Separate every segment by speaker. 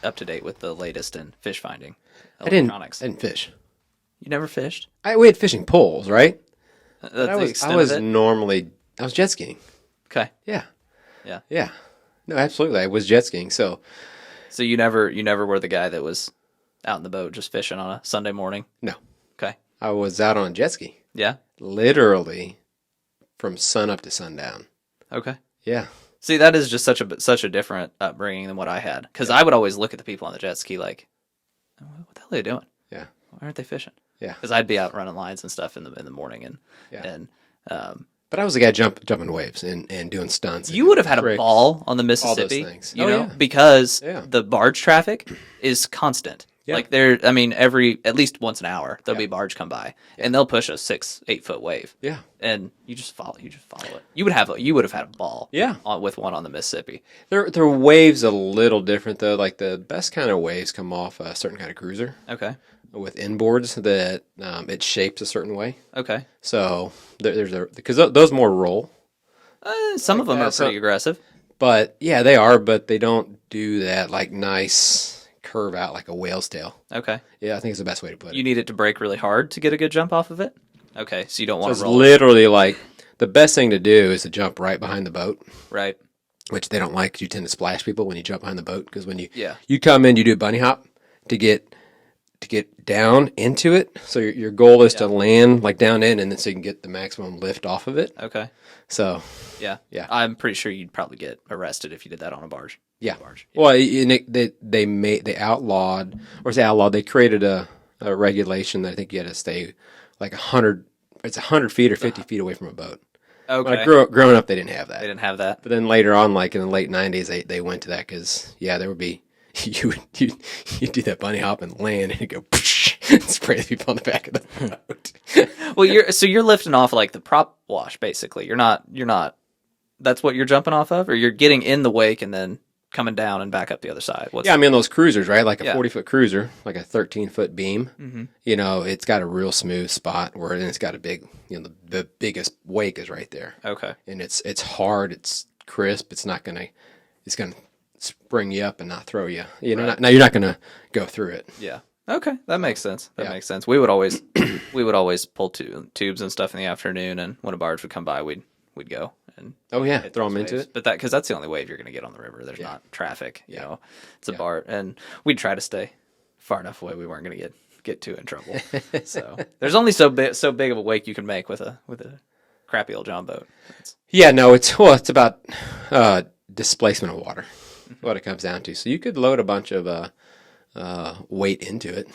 Speaker 1: up to date with the latest in fish finding
Speaker 2: I
Speaker 1: electronics.
Speaker 2: didn't fish.
Speaker 1: You never fished?
Speaker 2: We had fishing poles, right?
Speaker 1: That's
Speaker 2: But
Speaker 1: the
Speaker 2: I
Speaker 1: extent
Speaker 2: was
Speaker 1: of it?
Speaker 2: normally I was jet skiing.
Speaker 1: Okay.
Speaker 2: Yeah,
Speaker 1: Yeah.
Speaker 2: yeah. No, absolutely. I was jet skiing. So
Speaker 1: So you never were the guy that was out in the boat just fishing on a Sunday morning?
Speaker 2: no,
Speaker 1: Okay.
Speaker 2: I was out on a jet ski,
Speaker 1: Yeah.
Speaker 2: literally from sun up to sundown.
Speaker 1: Okay.
Speaker 2: Yeah.
Speaker 1: See, that is just such a different upbringing than what I had. Because I would always look at the people on the jet ski like, what the hell are they doing?
Speaker 2: Yeah.
Speaker 1: Why aren't they fishing?
Speaker 2: Yeah.
Speaker 1: Because I'd be out running lines and stuff in the morning
Speaker 2: Yeah.
Speaker 1: and
Speaker 2: But I was the guy jumping waves and doing stunts.
Speaker 1: you would have had a ball on the Mississippi,
Speaker 2: things.
Speaker 1: you
Speaker 2: Oh,
Speaker 1: know,
Speaker 2: yeah.
Speaker 1: because
Speaker 2: Yeah.
Speaker 1: the barge traffic is constant.
Speaker 2: Yeah.
Speaker 1: Like I mean, at least once an hour, there'll be a barge come by, and they'll push a 6-8 foot wave.
Speaker 2: Yeah.
Speaker 1: And you just follow it. You would have had a ball.
Speaker 2: Yeah.
Speaker 1: With one on the Mississippi.
Speaker 2: Their waves a little different though. Like the best kind of waves come off a certain kind of cruiser
Speaker 1: Okay.
Speaker 2: with inboards that it shapes a certain way.
Speaker 1: Okay.
Speaker 2: So because those more roll.
Speaker 1: Some of them are
Speaker 2: so-
Speaker 1: pretty aggressive.
Speaker 2: But yeah, they are, but they don't do that like nice curve out like a whale's tail.
Speaker 1: Okay.
Speaker 2: Yeah, I think it's the best way to put it.
Speaker 1: You need it to break really hard to get a good jump off of it. Okay. So you don't
Speaker 2: So
Speaker 1: want
Speaker 2: it's
Speaker 1: to roll it.
Speaker 2: literally like the best thing to do is to jump right behind the boat,
Speaker 1: Right.
Speaker 2: which they don't like 'cause you tend to splash people when you jump behind the boat because when
Speaker 1: Yeah.
Speaker 2: you come in, you do a bunny hop to get down into it. So your goal is to land like down in, and then so you can get the maximum lift off of it.
Speaker 1: Okay.
Speaker 2: So
Speaker 1: Yeah.
Speaker 2: Yeah.
Speaker 1: I'm pretty sure you'd probably get arrested if you did that on a barge.
Speaker 2: yeah,
Speaker 1: Barge.
Speaker 2: well, they outlawed or say outlawed. They created a regulation that I think you had to stay like 100. It's 100 feet or 50 feet away from a boat.
Speaker 1: Okay.
Speaker 2: When I growing up, they didn't have that.
Speaker 1: They didn't have that.
Speaker 2: But then later on, like in the late 90s, they went to that because, yeah, there would be, you do that bunny hop and land and go and spray the people on the back of the boat.
Speaker 1: Well, you're lifting off like the prop wash basically. You're not. That's what you're jumping off of, or you're getting in the wake and then coming down and back up the other side.
Speaker 2: Yeah, I mean, those cruisers, right? Like a
Speaker 1: Yeah.
Speaker 2: 40-foot cruiser, like a 13-foot beam, you know, it's got a real smooth spot where then it's got a big, you know, the biggest wake is right there.
Speaker 1: Okay.
Speaker 2: And it's hard, it's crisp, it's gonna spring you up and not throw you. You know,
Speaker 1: Right.
Speaker 2: now you're not gonna go through it.
Speaker 1: Yeah. Okay, that makes sense. That
Speaker 2: Yeah.
Speaker 1: makes sense. We would always pull tubes and stuff in the afternoon, and when a barge would come by, we'd go and
Speaker 2: Oh yeah,
Speaker 1: hit
Speaker 2: throw
Speaker 1: those
Speaker 2: them into
Speaker 1: waves.
Speaker 2: it.
Speaker 1: But because that's the only wave you're going to get on the river. There's not traffic. You know, it's a bar, and we'd try to stay far enough away we weren't going to get too in trouble. So there's only so big of a wake you can make with a crappy old John boat.
Speaker 2: Yeah, no, it's about displacement of water. What it comes down to. So you could load a bunch of weight into it,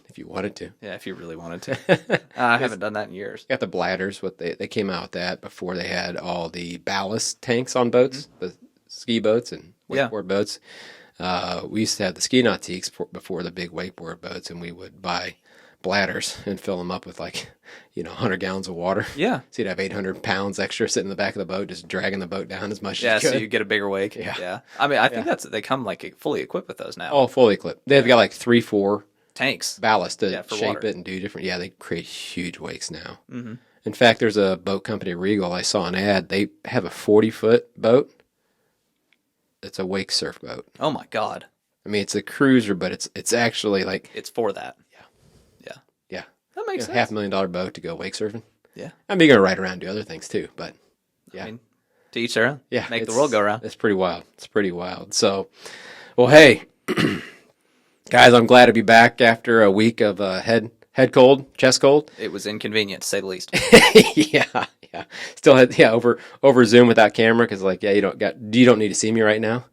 Speaker 2: if you wanted to.
Speaker 1: Yeah, if you really wanted to. I haven't done that in years.
Speaker 2: You got the bladders. They came out with that before they had all the ballast tanks on boats, the ski boats and wakeboard boats. We used to have the ski nautiques before the big wakeboard boats, and we would buy bladders and fill them up with 100 gallons of water.
Speaker 1: Yeah.
Speaker 2: So you'd have 800 pounds extra sitting in the back of the boat, just dragging the boat down as much as you
Speaker 1: So
Speaker 2: could.
Speaker 1: you get a bigger wake.
Speaker 2: Yeah.
Speaker 1: I mean, I think they come fully equipped with those now.
Speaker 2: All fully clipped. They've got 3-4
Speaker 1: Tanks.
Speaker 2: ballast to
Speaker 1: for
Speaker 2: shape
Speaker 1: water.
Speaker 2: it and do different. Yeah, they create huge wakes now. Mm-hmm. In fact, there's a boat company, Regal. I saw an ad. They have a 40-foot boat. It's a wake surf boat.
Speaker 1: Oh my God.
Speaker 2: I mean, it's a cruiser, but it's actually
Speaker 1: It's for that.
Speaker 2: yeah,
Speaker 1: That makes sense.
Speaker 2: $500,000 boat to go wake surfing.
Speaker 1: Yeah.
Speaker 2: I mean, you're gonna ride around and do other things too, but yeah,
Speaker 1: I mean, to each their own.
Speaker 2: yeah,
Speaker 1: Make the world go around.
Speaker 2: It's pretty wild. It's pretty wild. So, well, hey, guys, I'm glad to be back after a week of head cold, chest cold.
Speaker 1: It was inconvenient to say the least.
Speaker 2: yeah. Still had over Zoom without camera because you don't need to see me right now.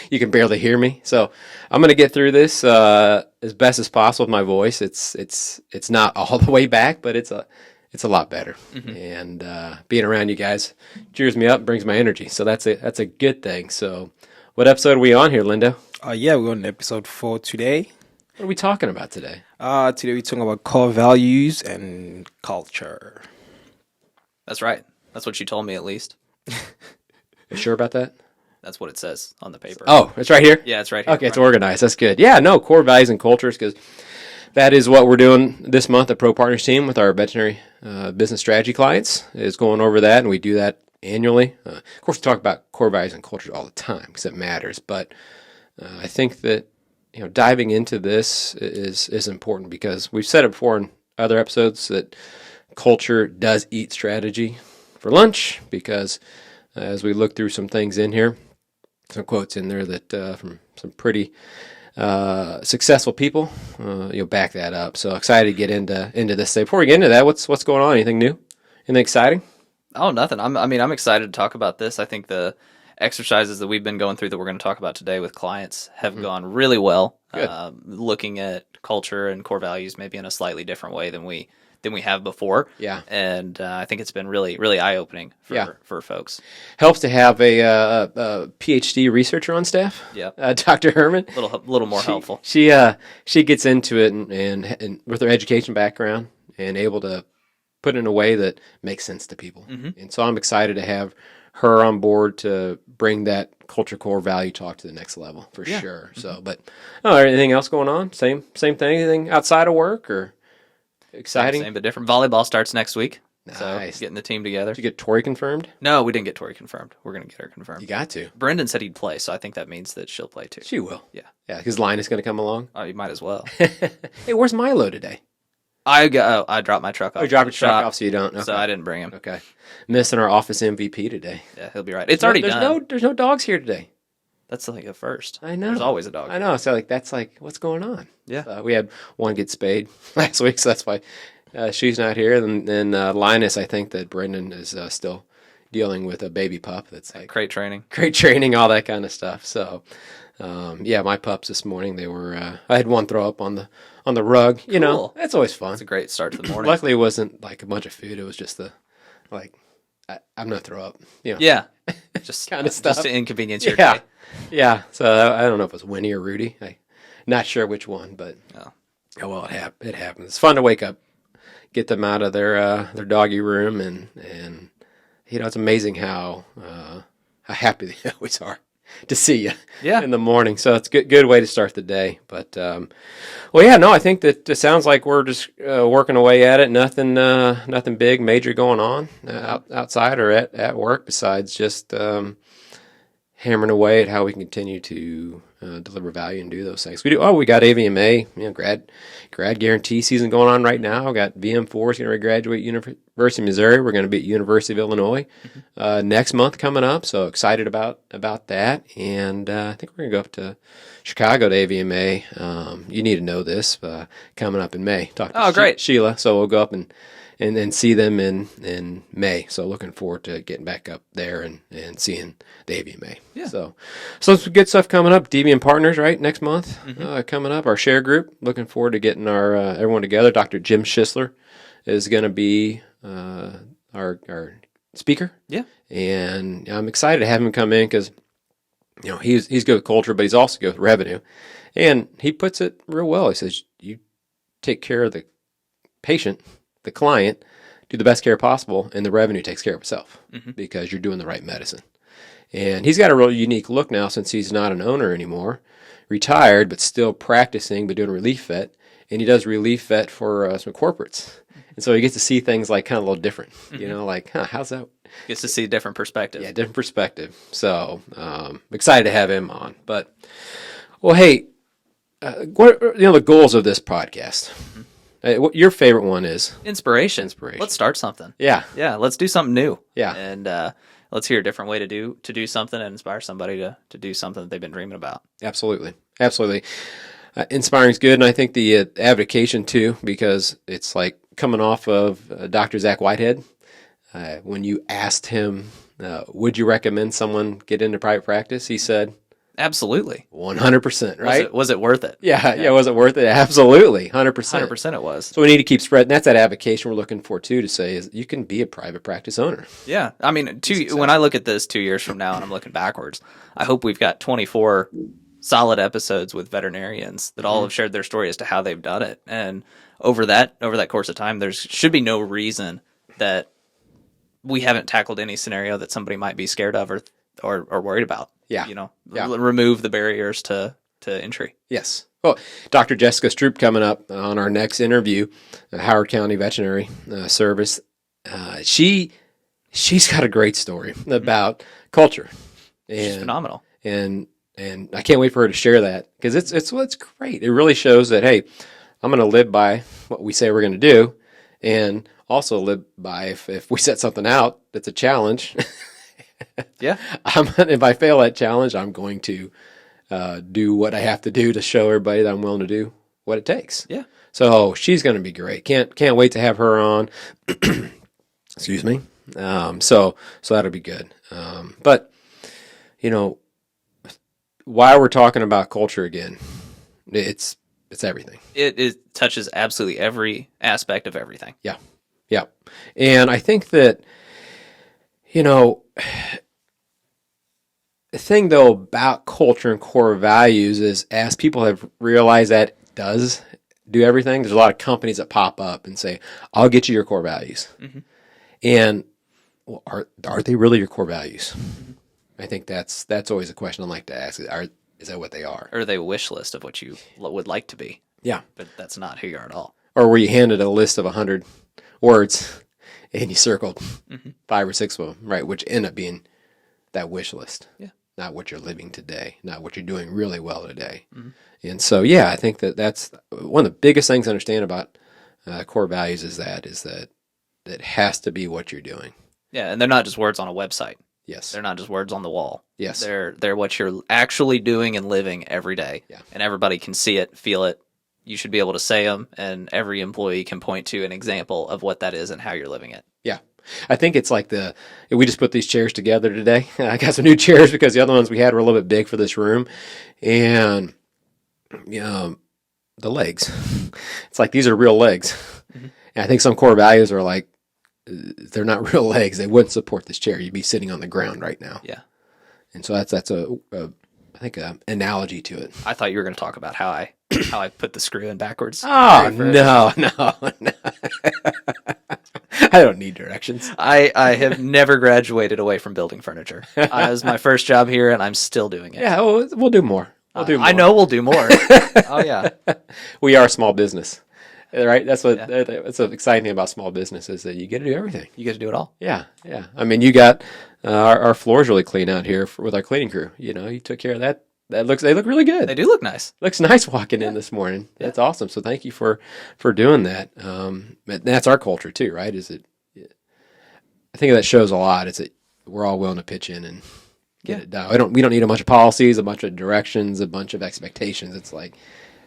Speaker 2: You can barely hear me, so I'm gonna get through this as best as possible with my voice. It's not all the way back, but it's a lot better. Mm-hmm. And being around you guys cheers me up, brings my energy. So that's a good thing. So what episode are we on here, Lindo?
Speaker 3: Yeah, we're on episode 4 today.
Speaker 2: What are we talking about today?
Speaker 3: Today we're talking about core values and culture.
Speaker 1: That's right. That's what you told me, at least.
Speaker 2: You sure about that?
Speaker 1: That's what it says on the paper.
Speaker 2: Oh, it's right here?
Speaker 1: Yeah, it's right here.
Speaker 2: Okay, it's organized. That's good. Yeah, no, core values and cultures, because that is what we're doing this month at Pro Partners team with our veterinary business strategy clients, is going over that, and we do that annually. Of course, we talk about core values and cultures all the time because it matters, but I think that diving into this is important because we've said it before in other episodes that culture does eat strategy for lunch because as we look through some things in here, some quotes in there that from some pretty successful people, you'll back that up. So excited to get into this today. Before we get into that, what's going on? Anything new? Anything exciting?
Speaker 1: Oh, nothing. I'm excited to talk about this. I think the exercises that we've been going through that we're going to talk about today with clients have gone really well. Looking at culture and core values maybe in a slightly different way than we have before.
Speaker 2: Yeah.
Speaker 1: And I think it's been really, really eye-opening for folks.
Speaker 2: Helps to have a PhD researcher on staff.
Speaker 1: Yeah.
Speaker 2: Dr. Hermann.
Speaker 1: A little more helpful.
Speaker 2: She gets into it and with her education background and able to put it in a way that makes sense to people. Mm-hmm. And so I'm excited to have her on board to bring that culture core value talk to the next level for sure. Mm-hmm. So, but anything else going on? Same thing. Anything outside of work or exciting?
Speaker 1: Same but different. Volleyball starts next week.
Speaker 2: Nice.
Speaker 1: So getting the team together.
Speaker 2: Did you get Tori confirmed?
Speaker 1: No, we didn't get Tori confirmed. We're going to get her confirmed.
Speaker 2: You got to.
Speaker 1: Brendan said he'd play, so I think that means that she'll play too.
Speaker 2: She will.
Speaker 1: Yeah.
Speaker 2: Yeah, because Linus going to come along.
Speaker 1: Oh, you might as well.
Speaker 2: Hey, where's Milo today?
Speaker 1: I dropped my truck off.
Speaker 2: Oh, you dropped your truck off, so you don't. Okay.
Speaker 1: So I didn't bring him.
Speaker 2: Okay. Missing our office MVP today.
Speaker 1: Yeah, he'll be right. It's already done.
Speaker 2: There's no dogs here today.
Speaker 1: That's like a first.
Speaker 2: I know.
Speaker 1: There's always a dog.
Speaker 2: I know. So that's what's going on?
Speaker 1: Yeah.
Speaker 2: So we had one get spayed last week, so that's why she's not here. And then Linus, I think that Brendan is still dealing with a baby pup. That's like
Speaker 1: crate training,
Speaker 2: all that kind of stuff. So. My pups this morning, they were, I had one throw up on the rug,
Speaker 1: cool.
Speaker 2: That's always fun.
Speaker 1: It's a great start to the morning.
Speaker 2: Luckily it wasn't like a bunch of food. It was just I'm going to throw up,
Speaker 1: Yeah. Just
Speaker 2: kind of stuff.
Speaker 1: Just to inconvenience your day.
Speaker 2: Yeah. So I don't know if it was Winnie or Rudy. I'm not sure which one, but it happens. It's fun to wake up, get them out of their doggy room and it's amazing how happy they always are to see you in the morning. So it's a good way to start the day. But, I think that it sounds like we're just working away at it. Nothing big, major going on outside or at work besides just hammering away at how we can continue to deliver value and do those things. We got AVMA, grad guarantee season going on right now. We got VM4 is going to graduate University of Missouri. We're going to be at University of Illinois next month coming up. So excited about that. And I think we're going to go up to Chicago to AVMA. You need to know this coming up in May. Talk to
Speaker 1: great.
Speaker 2: Sheila. So we'll go up and see them in May. So looking forward to getting back up there and seeing the AVMA.
Speaker 1: Yeah.
Speaker 2: So some good stuff coming up. Deviant Partners, right, next month coming up. Our share group. Looking forward to getting our everyone together. Dr. Jim Schisler is going to be our speaker.
Speaker 1: Yeah.
Speaker 2: And I'm excited to have him come in because he's good with culture, but he's also good with revenue. And he puts it real well. He says, you take care of the patient, the client, do the best care possible, and the revenue takes care of itself because you're doing the right medicine. And he's got a real unique look now since he's not an owner anymore, retired, but still practicing, but doing relief vet. And he does relief vet for some corporates. And so he gets to see things like kind of a little different, how's that?
Speaker 1: Gets to see a different perspective.
Speaker 2: Yeah, different perspective. So excited to have him on. But, hey, what are the goals of this podcast? What your favorite one is?
Speaker 1: Inspiration. Let's start something.
Speaker 2: Yeah.
Speaker 1: Yeah. Let's do something new.
Speaker 2: Yeah.
Speaker 1: And let's hear a different way to do something and inspire somebody to do something that they've been dreaming about.
Speaker 2: Absolutely. Inspiring is good, and I think the avocation too, because it's like coming off of Dr. Zach Whitehead. When you asked him, would you recommend someone get into private practice? He said,
Speaker 1: absolutely.
Speaker 2: 100%, right?
Speaker 1: Was it worth it?
Speaker 2: Yeah, was it worth it? Absolutely, 100%.
Speaker 1: 100% it was.
Speaker 2: So we need to keep spreading. That's that avocation we're looking for, too, to say is you can be a private practice owner.
Speaker 1: Yeah. I mean, when I look at this 2 years from now and I'm looking backwards, I hope we've got 24 solid episodes with veterinarians that all have shared their story as to how they've done it. And over that course of time, there should be no reason that we haven't tackled any scenario that somebody might be scared of or worried about.
Speaker 2: Yeah.
Speaker 1: Remove the barriers to entry.
Speaker 2: Yes. Well, Dr. Jessica Stroop coming up on our next interview, Howard County Veterinary Service. She's got a great story about culture.
Speaker 1: She's phenomenal.
Speaker 2: And And I can't wait for her to share that because it's great. It really shows that, hey, I'm going to live by what we say we're going to do, and also live by if we set something out that's a challenge.
Speaker 1: Yeah.
Speaker 2: If I fail that challenge, I'm going to do what I have to do to show everybody that I'm willing to do what it takes.
Speaker 1: Yeah.
Speaker 2: So she's going to be great. Can't wait to have her on. Excuse me. So that'll be good. But you know, why we're talking about culture again, it's everything.
Speaker 1: It touches absolutely every aspect of everything.
Speaker 2: Yeah. Yeah. And I think that, you know, the thing though about culture and core values is as people have realized that it does do everything, there's a lot of companies that pop up and say, I'll get you your core values. Mm-hmm. And well, are they really your core values? Mm-hmm. I think that's always a question I like to ask. Is that what they are?
Speaker 1: Or are they a wish list of what you would like to be?
Speaker 2: Yeah.
Speaker 1: But that's not who you are at all.
Speaker 2: Or were you handed a list of 100 words and you circled 5 or 6 of them, right? Which end up being that wish list.
Speaker 1: Yeah.
Speaker 2: Not what you're living today, not what you're doing really well today. Mm-hmm. And so, yeah, I think that's one of the biggest things to understand about core values is that it has to be what you're doing.
Speaker 1: Yeah, and they're not just words on a website.
Speaker 2: Yes.
Speaker 1: They're not just words on the wall.
Speaker 2: Yes.
Speaker 1: They're what you're actually doing and living every day.
Speaker 2: Yeah.
Speaker 1: And everybody can see it, feel it. You should be able to say them, and every employee can point to an example of what that is and how you're living it.
Speaker 2: Yeah. I think it's like we just put these chairs together today. I got some new chairs because the other ones we had were a little bit big for this room. And the legs, it's like these are real legs. Mm-hmm. And I think some core values are like, they're not real legs. They wouldn't support this chair. You'd be sitting on the ground right now.
Speaker 1: Yeah.
Speaker 2: And so that's I think an analogy to it.
Speaker 1: I thought you were going to talk about how I put the screw in backwards.
Speaker 2: Oh, no. I don't need directions.
Speaker 1: I have never graduated away from building furniture. It was my first job here, and I'm still doing it.
Speaker 2: Yeah, we'll do more.
Speaker 1: I know we'll do more. Oh, yeah.
Speaker 2: We are a small business, right? That's what's exciting thing about small business is that you get to do everything.
Speaker 1: You get to do it all.
Speaker 2: Yeah, yeah. I mean, you got our floor's really clean out here with our cleaning crew. You know, you took care of that. They look really good.
Speaker 1: They do look nice.
Speaker 2: Looks nice walking in this morning. Yeah. That's awesome. So thank you for doing that. That's our culture too, right? I think that shows a lot. It's that we're all willing to pitch in and get it done. We don't need a bunch of policies, a bunch of directions, a bunch of expectations. It's like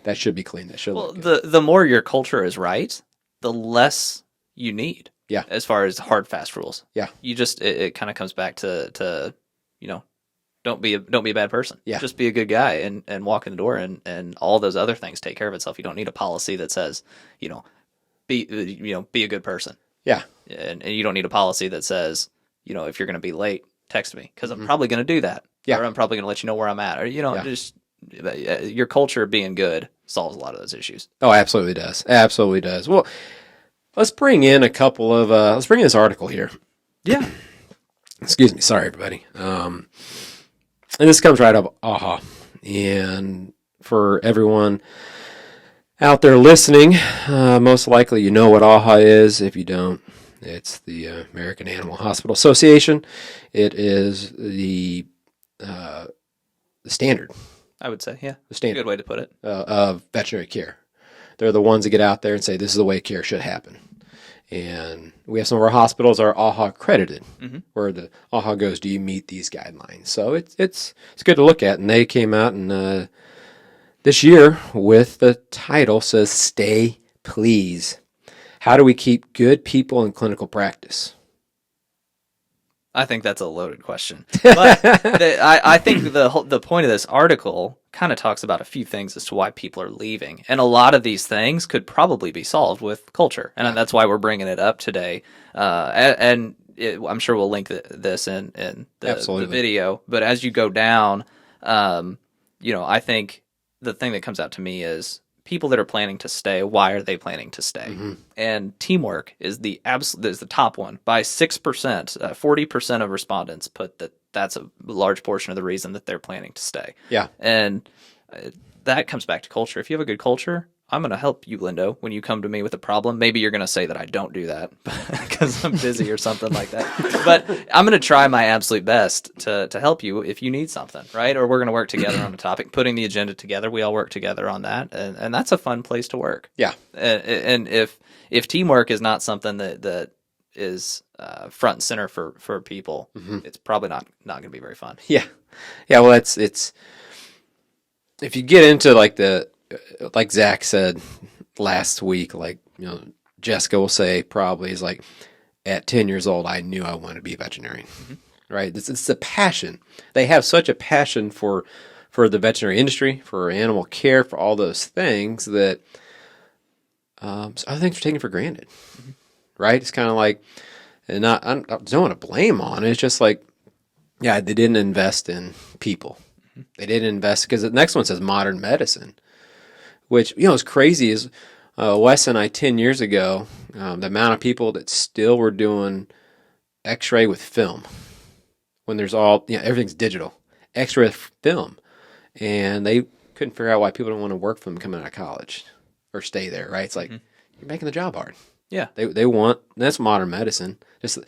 Speaker 2: that should be clean. That should look good.
Speaker 1: The more your culture is right, the less you need.
Speaker 2: Yeah.
Speaker 1: As far as hard fast rules.
Speaker 2: Yeah.
Speaker 1: You just it kind of comes back to don't be a bad person.
Speaker 2: Yeah.
Speaker 1: Just be a good guy and walk in the door and all those other things take care of itself. You don't need a policy that says, be a good person.
Speaker 2: Yeah.
Speaker 1: And you don't need a policy that says, if you're going to be late, text me because I'm probably going to do that.
Speaker 2: Yeah.
Speaker 1: Or I'm probably going to let you know where I'm at. Or just your culture being good solves a lot of those issues.
Speaker 2: Oh, absolutely does. Absolutely does. Well, let's bring in let's bring in this article here.
Speaker 1: Yeah.
Speaker 2: Excuse me. Sorry, everybody. And this comes right up AHA. And for everyone out there listening, most likely you know what AHA is. If you don't, it's the American Animal Hospital Association. It is the standard.
Speaker 1: I would say, yeah.
Speaker 2: The standard.
Speaker 1: Good way to put it.
Speaker 2: Of veterinary care. They're the ones that get out there and say this is the way care should happen. And we have some of our hospitals are AHA accredited, where the AHA goes, do you meet these guidelines? So it's good to look at. And they came out and this year with the title says, Stay Please. How do we keep good people in clinical practice?
Speaker 1: I think that's a loaded question. But I think the point of this article kind of talks about a few things as to why people are leaving. And a lot of these things could probably be solved with culture. And that's why we're bringing it up today. I'm sure we'll link this in the video. But as you go down, I think the thing that comes out to me is people that are planning to stay, why are they planning to stay? Mm-hmm. And teamwork is the top one by 6%. 40% of respondents put that's a large portion of the reason that they're planning to stay.
Speaker 2: Yeah.
Speaker 1: And that comes back to culture. If you have a good culture, I'm going to help you, Lindo, when you come to me with a problem. Maybe you're going to say that I don't do that because I'm busy or something like that. But I'm going to try my absolute best to help you if you need something, right? Or we're going to work together on a topic, putting the agenda together. We all work together on that, and that's a fun place to work.
Speaker 2: Yeah.
Speaker 1: And if teamwork is not something that is front and center for people, it's probably not going to be very fun.
Speaker 2: Yeah. Yeah. Well, it's if you get into like Zach said last week, Jessica will say probably is like, at 10 years old, I knew I wanted to be a veterinarian, right? It's the passion. They have such a passion for the veterinary industry, for animal care, for all those things that other things are taken for granted, right? It's kind of like, and I don't want to blame on it. It's just like, yeah, they didn't invest in people. They didn't invest, because the next one says modern medicine, which, is crazy is Wes and I 10 years ago, the amount of people that still were doing x-ray with film when there's everything's digital, x-ray with film. And they couldn't figure out why people don't want to work for them coming out of college or stay there, right? It's like, you're making the job hard.
Speaker 1: Yeah.
Speaker 2: They want, that's modern medicine. Just, I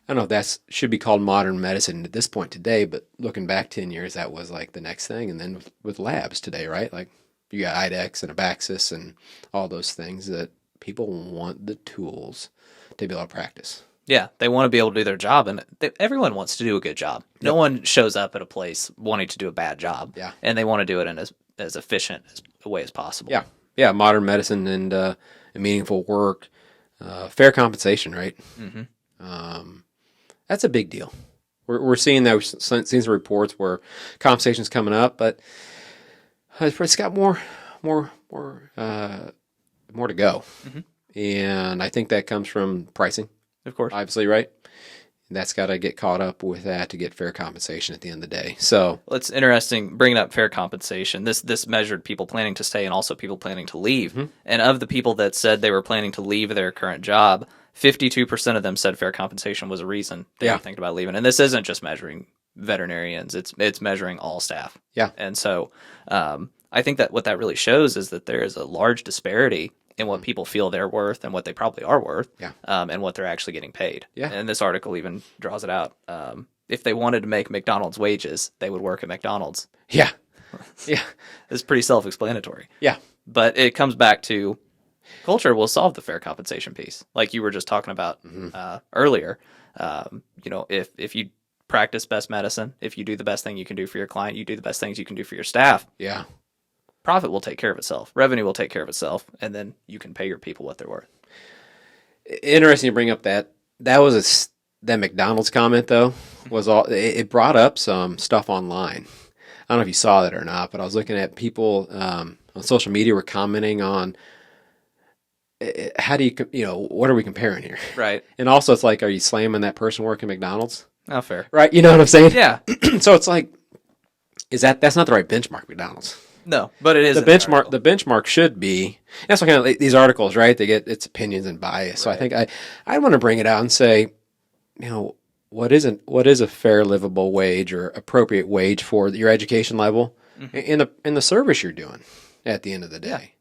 Speaker 2: don't know if that should be called modern medicine at this point today, but looking back 10 years, that was like the next thing. And then with labs today, right? Like you got IDEX and Abaxis and all those things that people want the tools to be able to practice.
Speaker 1: Yeah, they want to be able to do their job, and everyone wants to do a good job. No one shows up at a place wanting to do a bad job.
Speaker 2: Yeah.
Speaker 1: And they want to do it in as efficient a way as possible.
Speaker 2: Yeah. Yeah, modern medicine and meaningful work, fair compensation, right? That's a big deal. We're seeing that. We've seen some reports where compensation's coming up, but it's got more to go. And I think that comes from pricing.
Speaker 1: Of course.
Speaker 2: Obviously, right? That's got to get caught up with that to get fair compensation at the end of the day. So,
Speaker 1: well, it's interesting bringing up fair compensation. This measured people planning to stay and also people planning to leave. And of the people that said they were planning to leave their current job, 52% of them said fair compensation was a reason they were thinking about leaving. And this isn't just measuring veterinarians; it's measuring all staff.
Speaker 2: Yeah.
Speaker 1: And so, I think that what that really shows is that there is a large disparity in what people feel they're worth and what they probably are worth, and what they're actually getting paid.
Speaker 2: Yeah.
Speaker 1: And this article even draws it out. If they wanted to make McDonald's wages, they would work at McDonald's.
Speaker 2: Yeah. Yeah.
Speaker 1: It's pretty self-explanatory.
Speaker 2: Yeah.
Speaker 1: But it comes back to culture will solve the fair compensation piece, like you were just talking about earlier. If you practice best medicine, if you do the best thing you can do for your client, you do the best things you can do for your staff.
Speaker 2: Yeah.
Speaker 1: Profit will take care of itself. Revenue will take care of itself, and then you can pay your people what they're worth.
Speaker 2: Interesting to bring up that was that McDonald's comment though was all it brought up some stuff online. I don't know if you saw that or not, but I was looking at people on social media were commenting on how do what are we comparing here?
Speaker 1: Right.
Speaker 2: And also it's like, are you slamming that person working McDonald's?
Speaker 1: Oh, fair.
Speaker 2: Right. You know what I'm saying?
Speaker 1: Yeah.
Speaker 2: So it's like, that's not the right benchmark, McDonald's.
Speaker 1: No, but it is
Speaker 2: the benchmark. The benchmark should be. That's what kind of these articles, right? They get its opinions and bias. Right. So I think I want to bring it out and say, what is a fair livable wage or appropriate wage for your education level in the service you're doing at the end of the day,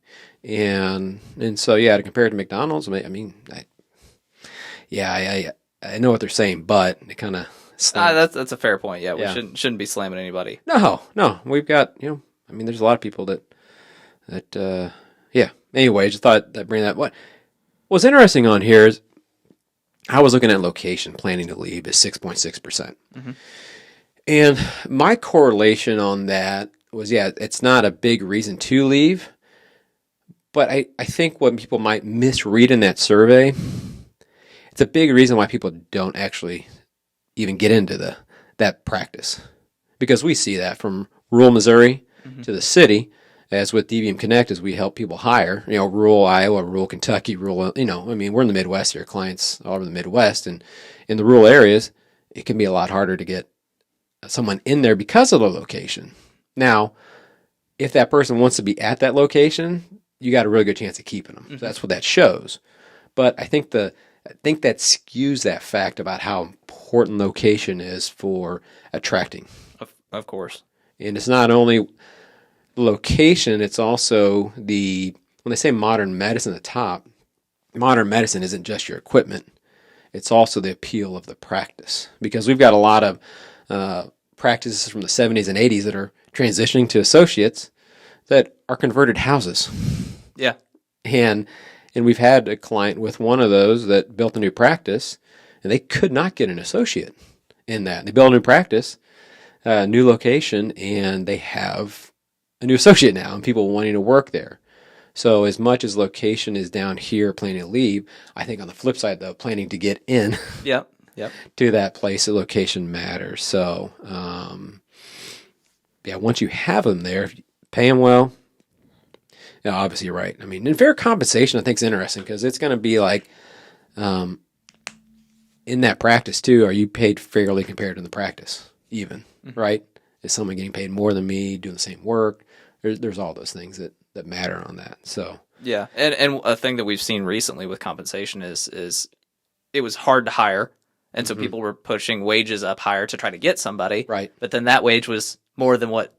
Speaker 2: and so to compare it to McDonald's, I mean, I know what they're saying, but it kind of
Speaker 1: that's a fair point. Yeah, we shouldn't be slamming anybody.
Speaker 2: No, we've got I mean, there's a lot of people that Anyway, I just thought I'd bring that. What's interesting on here is I was looking at location planning to leave is 6.6%. And my correlation on that was, it's not a big reason to leave, but I think what people might misread in that survey, it's a big reason why people don't actually even get into that practice. Because we see that from rural Missouri to the city, as with DVM Connect, as we help people hire, rural Iowa, rural Kentucky, rural, we're in the Midwest here, clients all over the Midwest, and in the rural areas, it can be a lot harder to get someone in there because of the location. Now, if that person wants to be at that location, you got a really good chance of keeping them. So that's what that shows. But I think that skews that fact about how important location is for attracting.
Speaker 1: Of course.
Speaker 2: And it's not only location, it's also the when they say modern medicine at the top, modern medicine isn't just your equipment. It's also the appeal of the practice, because we've got a lot of practices from the 70s and 80s that are transitioning to associates that are converted houses.
Speaker 1: Yeah.
Speaker 2: And we've had a client with one of those that built a new practice, and they could not get an associate in that. They built a new practice, a new location, and they have a new associate now and people wanting to work there. So as much as location is down here planning to leave, I think on the flip side, though, planning to get in
Speaker 1: Yep.
Speaker 2: to that place, the location matters. So, once you have them there, if you pay them well, obviously you're right. I mean, and fair compensation I think is interesting, because it's going to be like, in that practice too, are you paid fairly compared to the practice even, right? Is someone getting paid more than me, doing the same work? There's all those things that matter on that. So
Speaker 1: yeah, and a thing that we've seen recently with compensation is it was hard to hire, and so people were pushing wages up higher to try to get somebody,
Speaker 2: right.
Speaker 1: But then that wage was more than what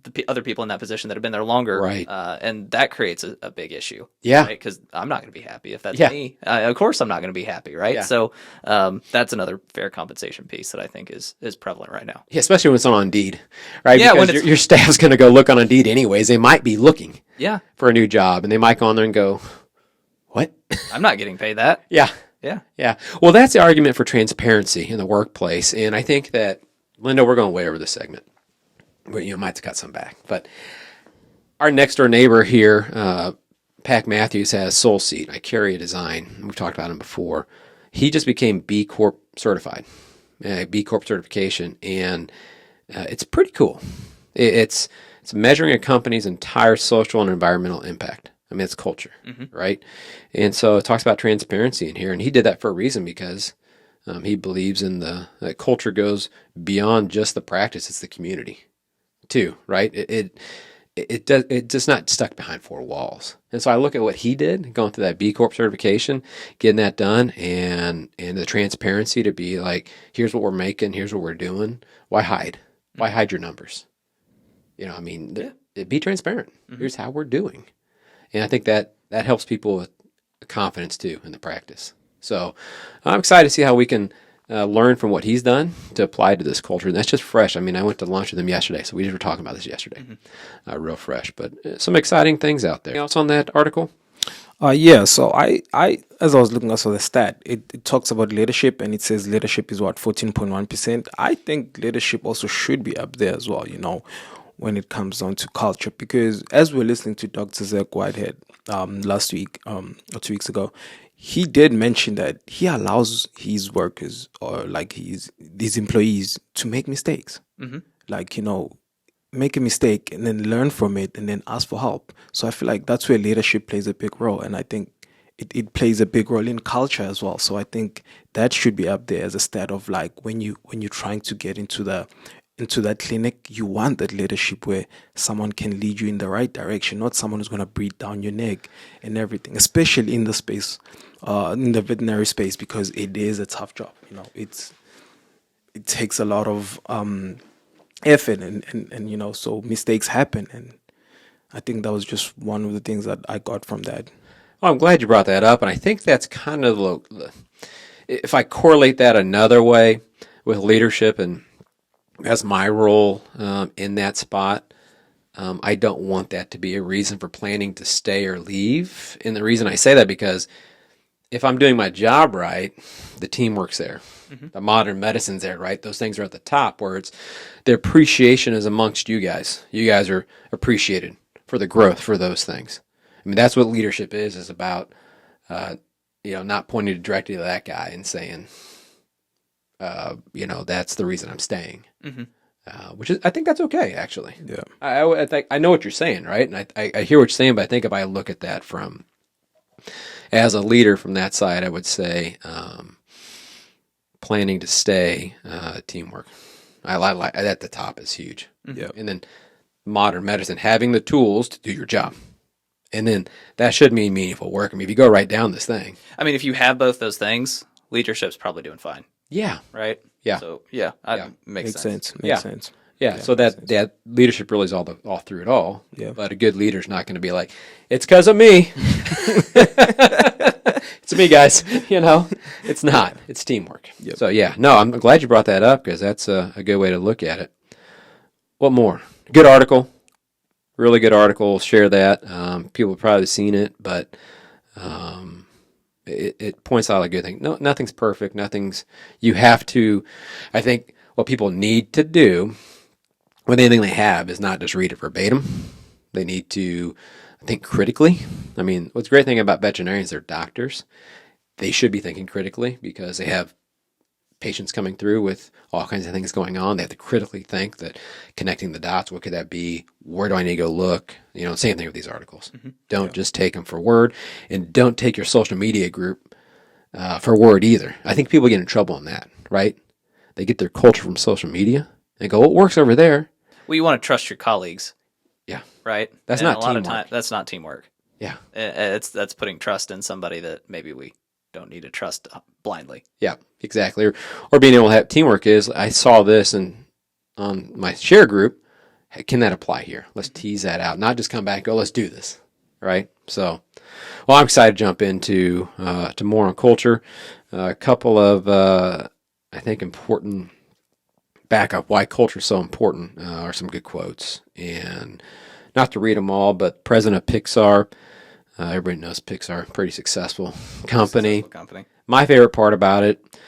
Speaker 1: the other people in that position that have been there longer,
Speaker 2: right?
Speaker 1: And that creates a big issue,
Speaker 2: yeah,
Speaker 1: because I'm not going to be happy if that's me. Of course, I'm not going to be happy, right?
Speaker 2: Yeah.
Speaker 1: So that's another fair compensation piece that I think is prevalent right now.
Speaker 2: Yeah, especially when it's on Indeed, right?
Speaker 1: Yeah,
Speaker 2: because your staff's going to go look on Indeed anyways. They might be looking, for a new job, and they might go on there and go, "What?
Speaker 1: I'm not getting paid that."
Speaker 2: Yeah.
Speaker 1: Yeah.
Speaker 2: Well, that's the argument for transparency in the workplace, and I think that, Lindo, we're going way over this segment. We might have cut some back, but our next door neighbor here, Pac Matthews, has Soul Seed. I carry a design. We've talked about him before. He just became B Corp certified, B Corp certification, and it's pretty cool. It's measuring a company's entire social and environmental impact. I mean, it's culture, right? And so it talks about transparency in here, and he did that for a reason, because he believes in that culture goes beyond just the practice; it's the community, too, right? It's just not stuck behind four walls. And so I look at what he did, going through that B Corp certification, getting that done, and the transparency to be like, here's what we're making, here's what we're doing. Why hide? Why hide your numbers? Be transparent. Here's how we're doing. And I think that helps people with confidence too in the practice. So I'm excited to see how we can learn from what he's done to apply to this culture. And that's just fresh. I mean, I went to lunch with him yesterday, so we just were talking about this yesterday. Real fresh, but some exciting things out there. Anything else on that article?
Speaker 3: So I as I was looking also the stat, it talks about leadership, and it says leadership is 14.1%. I think leadership also should be up there as well, when it comes down to culture, because as we're listening to Dr. Zach Whitehead last week or 2 weeks ago, he did mention that he allows his workers, or like his employees, to make mistakes. Make a mistake and then learn from it and then ask for help. So I feel like that's where leadership plays a big role, and I think it plays a big role in culture as well. So I think that should be up there as a stat of like when you're trying to get into that clinic, you want that leadership where someone can lead you in the right direction, not someone who's going to breathe down your neck and everything, especially in the space, in the veterinary space, because it is a tough job. It takes a lot of effort and so mistakes happen. And I think that was just one of the things that I got from that.
Speaker 2: Well, I'm glad you brought that up. And I think that's kind of if I correlate that another way with leadership and as my role in that spot, I don't want that to be a reason for planning to stay or leave. And the reason I say that, because if I'm doing my job right, the teamwork's there. The modern medicine's there, right? Those things are at the top, where it's the appreciation is amongst you guys. You guys are appreciated for the growth for those things. I mean, that's what leadership is about, not pointing directly to that guy and saying, that's the reason I'm staying. Which is, I think that's okay, actually.
Speaker 3: Yeah.
Speaker 2: I think I know what you're saying, right? And I hear what you're saying, but I think if I look at that as a leader from that side, I would say planning to stay, teamwork. I like at the top is huge.
Speaker 3: Yeah.
Speaker 2: And then modern medicine, having the tools to do your job. And then that should mean meaningful work. I mean, if you go right down this thing.
Speaker 1: I mean, if you have both those things, leadership's probably doing fine.
Speaker 2: Yeah.
Speaker 1: Right?
Speaker 2: Yeah.
Speaker 1: So, makes sense.
Speaker 3: Makes sense.
Speaker 2: Yeah, so that leadership really is all through it all.
Speaker 3: Yeah.
Speaker 2: But a good leader is not going to be like, it's because of me. It's me, guys. It's not. It's teamwork.
Speaker 3: Yep.
Speaker 2: So yeah, no, I'm glad you brought that up because that's a good way to look at it. What more? Good article. Really good article. Share that. People have probably seen it, but it points out a good thing. No, nothing's perfect. You have to, I think what people need to do with anything they have is not just read it verbatim. They need to think critically. I mean, what's the great thing about veterinarians, they're doctors. They should be thinking critically because they have patients coming through with all kinds of things going on. They have to critically think that connecting the dots, what could that be? Where do I need to go look? Same thing with these articles. Mm-hmm. Don't just take them for word, and don't take your social media group for word either. I think people get in trouble on that, right? They get their culture from social media and go, what works over there?
Speaker 1: Well, you want to trust your colleagues.
Speaker 2: Yeah.
Speaker 1: Right?
Speaker 2: That's
Speaker 1: and
Speaker 2: not
Speaker 1: a lot
Speaker 2: teamwork.
Speaker 1: of time, that's not teamwork.
Speaker 2: Yeah.
Speaker 1: That's putting trust in somebody that maybe we don't need to trust blindly.
Speaker 2: Yeah, exactly. Or being able to have teamwork is, I saw this on my share group. Hey, can that apply here? Let's tease that out. Not just come back and go, let's do this. Right? So, well, I'm excited to jump into to more on culture. A couple of, I think, important backup why culture is so important are some good quotes. And not to read them all, but president of Pixar, everybody knows Pixar, pretty successful company. My favorite part about it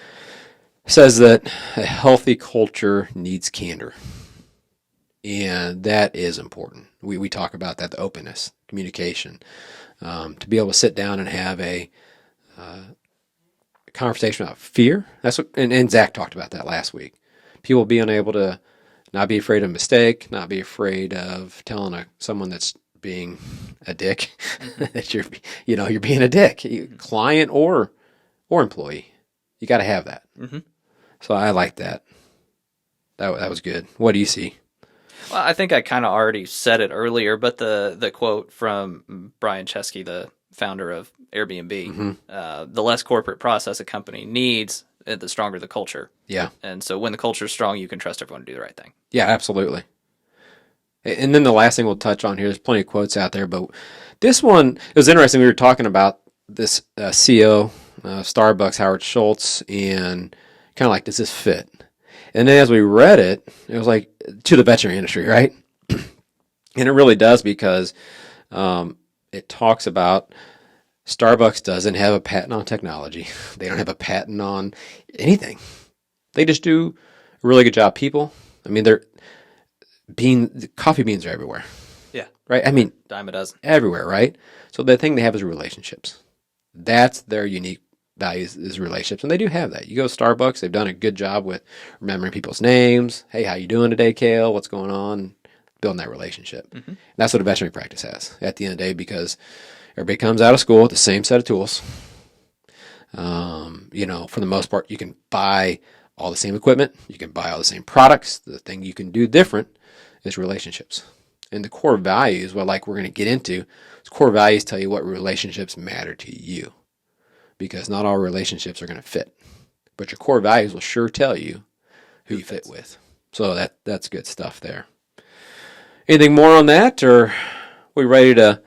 Speaker 2: says that a healthy culture needs candor. And that is important. We talk about that, the openness, communication. To be able to sit down and have a conversation about fear. That's what, and Zach talked about that last week. People being able to not be afraid of a mistake, not be afraid of telling someone that's being a dick that you're being a dick, client or employee. You got to have that. Mm-hmm. So I like that. That was good. What do you see?
Speaker 1: Well, I think I kind of already said it earlier, but the quote from Brian Chesky, the founder of Airbnb, mm-hmm. The less corporate process a company needs, the stronger the culture.
Speaker 2: Yeah.
Speaker 1: And so when the culture is strong, you can trust everyone to do the right thing.
Speaker 2: Yeah, absolutely. And then the last thing we'll touch on here, there's plenty of quotes out there, but this one, it was interesting. We were talking about this CEO, Starbucks, Howard Schultz, and kind of like, does this fit? And then as we read it, it was like, to the veterinary industry, right? And it really does, because it talks about Starbucks doesn't have a patent on technology. They don't have a patent on anything. They just do a really good job. People, I mean, coffee beans are everywhere.
Speaker 1: Yeah.
Speaker 2: Right? I mean,
Speaker 1: dime a dozen.
Speaker 2: Everywhere, right? So the thing they have is relationships. That's their unique values, is relationships. And they do have that. You go to Starbucks, they've done a good job with remembering people's names. Hey, how you doing today, Kale? What's going on? Building that relationship. Mm-hmm. That's what a veterinary practice has at the end of the day, because everybody comes out of school with the same set of tools. For the most part, you can buy all the same equipment. You can buy all the same products. The thing you can do different is relationships. And the core values, we're going to get into, core values tell you what relationships matter to you. Because not all relationships are going to fit. But your core values will sure tell you who you fit with. So that's good stuff there. Anything more on that, or are we ready to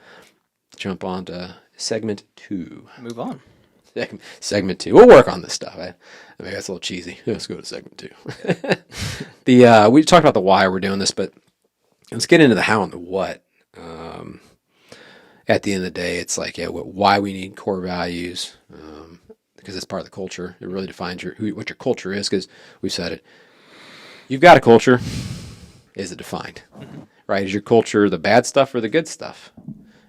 Speaker 2: jump on to segment 2?
Speaker 1: Move on.
Speaker 2: Segment 2. We'll work on this stuff. I mean, that's a little cheesy. Let's go to segment 2. We talked about the why we're doing this, but let's get into the how and the what. At the end of the day, it's like, why we need core values, because it's part of the culture. It really defines what your culture is, because we've said it. You've got a culture. Is it defined? Mm-hmm. Right? Is your culture the bad stuff or the good stuff?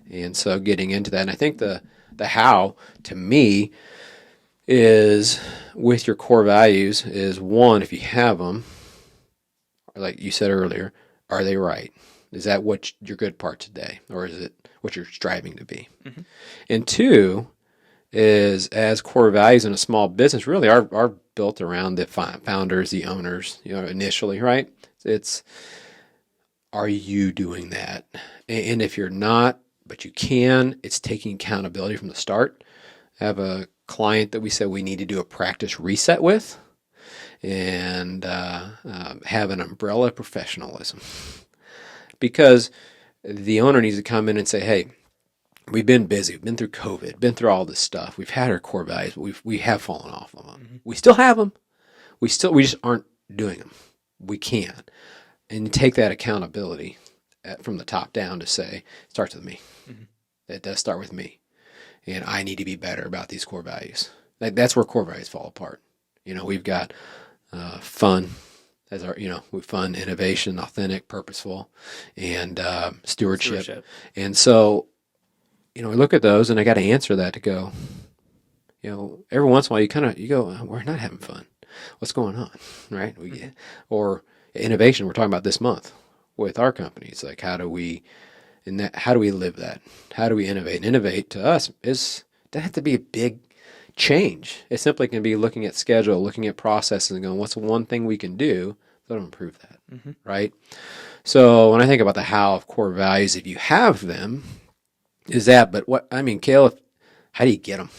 Speaker 2: And so getting into that, and I think the how, to me, is with your core values is, one, if you have them, like you said earlier, are they right? Is that what your good part today, or is it what you're striving to be? Mm-hmm. And 2 is, as core values in a small business really are built around the founders, the owners, initially, right? It's, are you doing that? And if you're not, but you can, it's taking accountability from the start. I have a client that we said we need to do a practice reset with. and have an umbrella of professionalism. Because the owner needs to come in and say, hey, we've been busy. We've been through COVID, been through all this stuff. We've had our core values, but we have fallen off of them. Mm-hmm. We still have them. We just aren't doing them. We can. And you take that accountability from the top down to say, it starts with me. Mm-hmm. It does start with me. And I need to be better about these core values. That's where core values fall apart. We've got fun as our, fun, innovation, authentic, purposeful, and stewardship. And so, we look at those, and I got to answer that to go, every once in a while you go, we're not having fun. What's going on, right? Or innovation. We're talking about this month with our companies. Like, how do we live that? How do we innovate? And innovate to us doesn't have to be a big change. It simply can be looking at schedule, looking at processes, and going, what's the one thing we can do that'll improve that, right? So when I think about the how of core values, if you have them, is that, but Kale, how do you get them?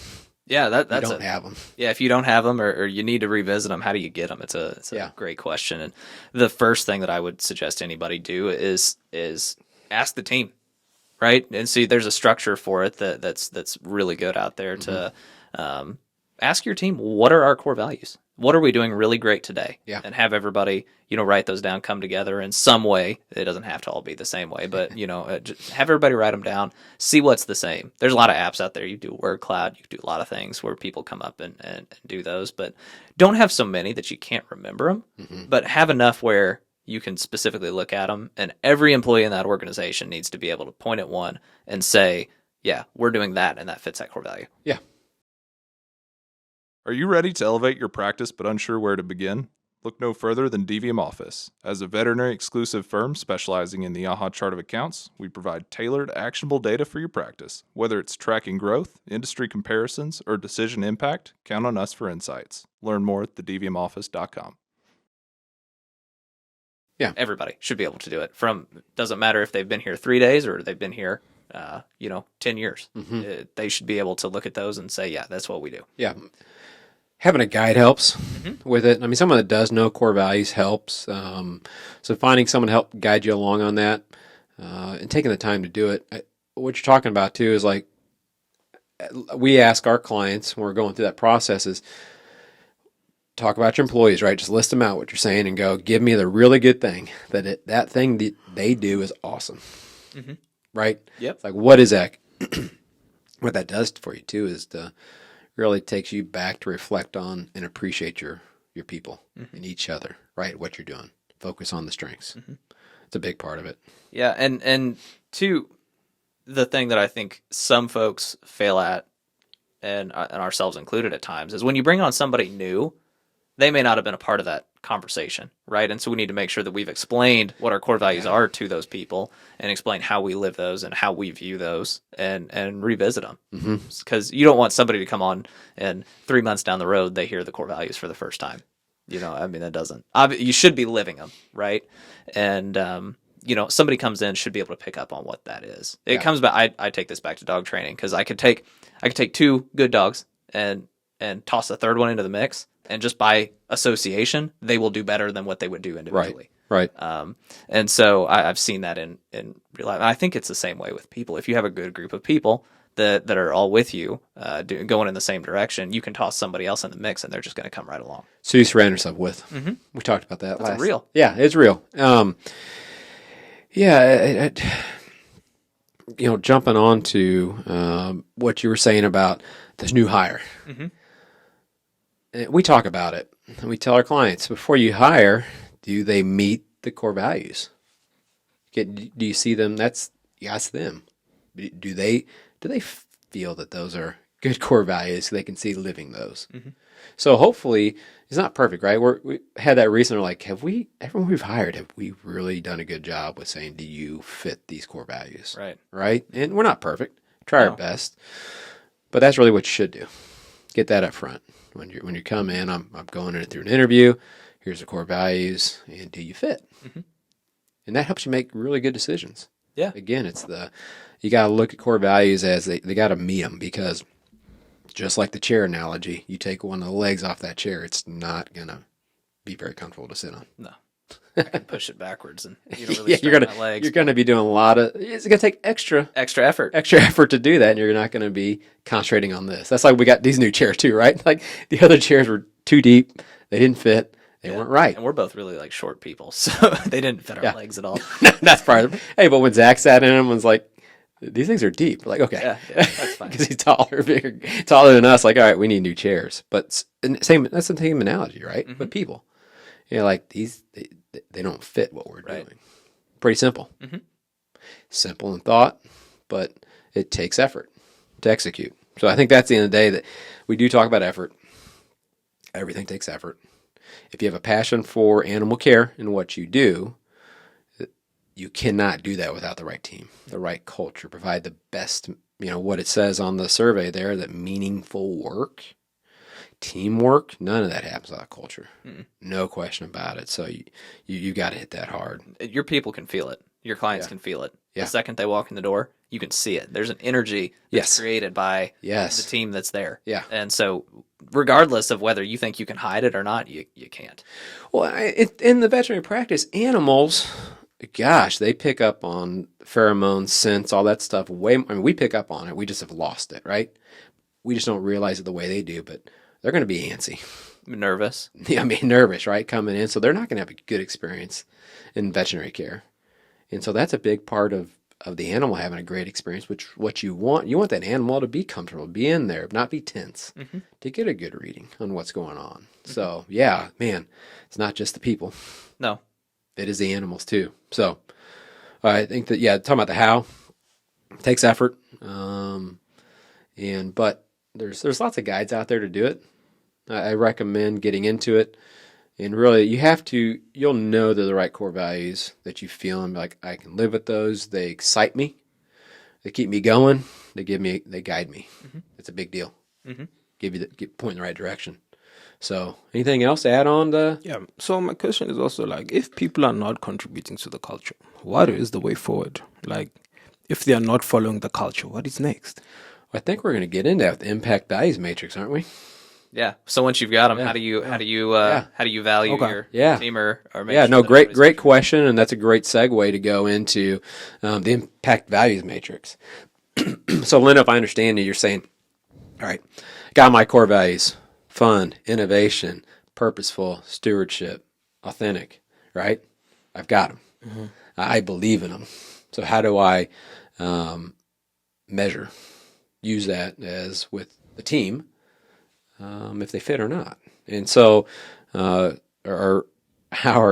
Speaker 1: Yeah, that's
Speaker 2: you don't have them.
Speaker 1: Yeah, if you don't have them or you need to revisit them, how do you get them? It's a great question. And the first thing that I would suggest anybody do is ask the team, right? And see, there's a structure for it that's really good out there to ask your team, what are our core values? What are we doing really great today? Yeah. And have everybody, write those down, come together in some way. It doesn't have to all be the same way, but, just have everybody write them down, see what's the same. There's a lot of apps out there. You do word cloud, you can do a lot of things where people come up and do those, but don't have so many that you can't remember them, but have enough where you can specifically look at them, and every employee in that organization needs to be able to point at one and say, yeah, we're doing that, and that fits that core value.
Speaker 2: Yeah.
Speaker 4: Are you ready to elevate your practice but unsure where to begin? Look no further than DVM Office. As a veterinary exclusive firm specializing in the AHA chart of accounts, we provide tailored, actionable data for your practice. Whether it's tracking growth, industry comparisons, or decision impact, count on us for insights. Learn more at thedvmoffice.com.
Speaker 1: Yeah, everybody should be able to do it. Doesn't matter if they've been here 3 days or they've been here, 10 years. They should be able to look at those and say, yeah, that's what we do.
Speaker 2: Yeah. Having a guide helps with it. Someone that does know core values helps. So finding someone to help guide you along on that and taking the time to do it. What you're talking about, too, is like we ask our clients when we're going through that process is talk about your employees, right? Just list them out, what you're saying, and go, give me the really good thing, that thing that they do is awesome, right?
Speaker 1: Yep.
Speaker 2: It's like, what is that? What that does for you, too, is to really takes you back to reflect on and appreciate your people and each other, right? What you're doing. Focus on the strengths. It's a big part of it.
Speaker 1: Yeah, and two, the thing that I think some folks fail at, and ourselves included at times, is when you bring on somebody new, they may not have been a part of that conversation, right? And so we need to make sure that we've explained what our core values are to those people and explain how we live those and how we view those and revisit them. Because you don't want somebody to come on and 3 months down the road, they hear the core values for the first time. That doesn't, you should be living them, right? And, somebody comes in, should be able to pick up on what that is. It comes back, I take this back to dog training, because I could take 2 good dogs and toss a third one into the mix, and just by association, they will do better than what they would do individually.
Speaker 2: Right.
Speaker 1: And so I've seen that in real life. And I think it's the same way with people. If you have a good group of people that are all with you, going in the same direction, you can toss somebody else in the mix, and they're just going to come right along.
Speaker 2: So you surround yourself with. We talked about that
Speaker 1: That's real.
Speaker 2: Yeah, it's real. Jumping on to what you were saying about this new hire. We talk about it, and we tell our clients, before you hire, do they meet the core values? Do you see them? You ask them. Do they feel that those are good core values so they can see living those? So hopefully, it's not perfect, right? We had that recently, like, everyone we've hired, have we really done a good job with saying, do you fit these core values? Right? And we're not perfect. Try our best. But that's really what you should do. Get that up front. When you come in, I'm going in through an interview. Here's the core values, and do you fit? And that helps you make really good decisions.
Speaker 1: Yeah.
Speaker 2: Again, you got to look at core values as they got to meet them, because just like the chair analogy, you take one of the legs off that chair, it's not gonna be very comfortable to sit on.
Speaker 1: No. I can push it backwards and you don't really
Speaker 2: you're
Speaker 1: my legs.
Speaker 2: you're gonna be doing a lot of. It's gonna take extra
Speaker 1: effort
Speaker 2: to do that, and you're not gonna be concentrating on this. That's like we got these new chairs too, right? Like the other chairs were too deep, they didn't fit, they weren't right.
Speaker 1: And we're both really like short people, so they didn't fit our legs at all.
Speaker 2: That's part of it. Hey, but when Zach sat in them, was like, these things are deep. We're like, okay,
Speaker 1: yeah, that's fine
Speaker 2: because he's taller than us. Like, all right, we need new chairs. But that's the same analogy, right? But people, like these. They don't fit what we're doing. Pretty simple. Simple in thought, but it takes effort to execute. So I think that's the end of the day that we do talk about effort. Everything takes effort. If you have a passion for animal care and what you do, you cannot do that without the right team, the right culture, provide the best, what it says on the survey there, that meaningful work. Teamwork, none of that happens without culture. No question about it. So you got to hit that hard.
Speaker 1: Your people can feel it. Your clients can feel it. The second they walk in the door, you can see it. There's an energy that's created by the team that's there.
Speaker 2: Yeah.
Speaker 1: And so regardless of whether you think you can hide it or not, you can't.
Speaker 2: Well, in the veterinary practice, animals, gosh, they pick up on pheromones, scents, all that stuff. We pick up on it. We just have lost it, right? We just don't realize it the way they do, but they're going to be antsy.
Speaker 1: Nervous.
Speaker 2: Nervous, right? Coming in. So they're not going to have a good experience in veterinary care. And so that's a big part of the animal having a great experience, which what you want that animal to be comfortable, be in there, not be tense, to get a good reading on what's going on. So, yeah, man, it's not just the people.
Speaker 1: No.
Speaker 2: It is the animals too. So I think that, talking about the how, it takes effort. But there's lots of guides out there to do it. I recommend getting into it, and really you'll know they're the right core values that you feel and be like, I can live with those. They excite me. They keep me going. They guide me. It's a big deal. Point in the right direction. So anything else to add on to?
Speaker 3: Yeah. So my question is also like, if people are not contributing to the culture, what is the way forward? Like, if they are not following the culture, what is next?
Speaker 2: I think we're going to get into that with the impact values matrix, aren't we?
Speaker 1: Yeah. So once you've got them, how do you value your team or make sure
Speaker 2: great question, and that's a great segue to go into the impact values matrix. So, Lindo, if I understand you, you're saying, all right, got my core values: fun, innovation, purposeful, stewardship, authentic. Right? I've got them. I believe in them. So, how do I measure? Use that as with the team, if they fit or not. And so our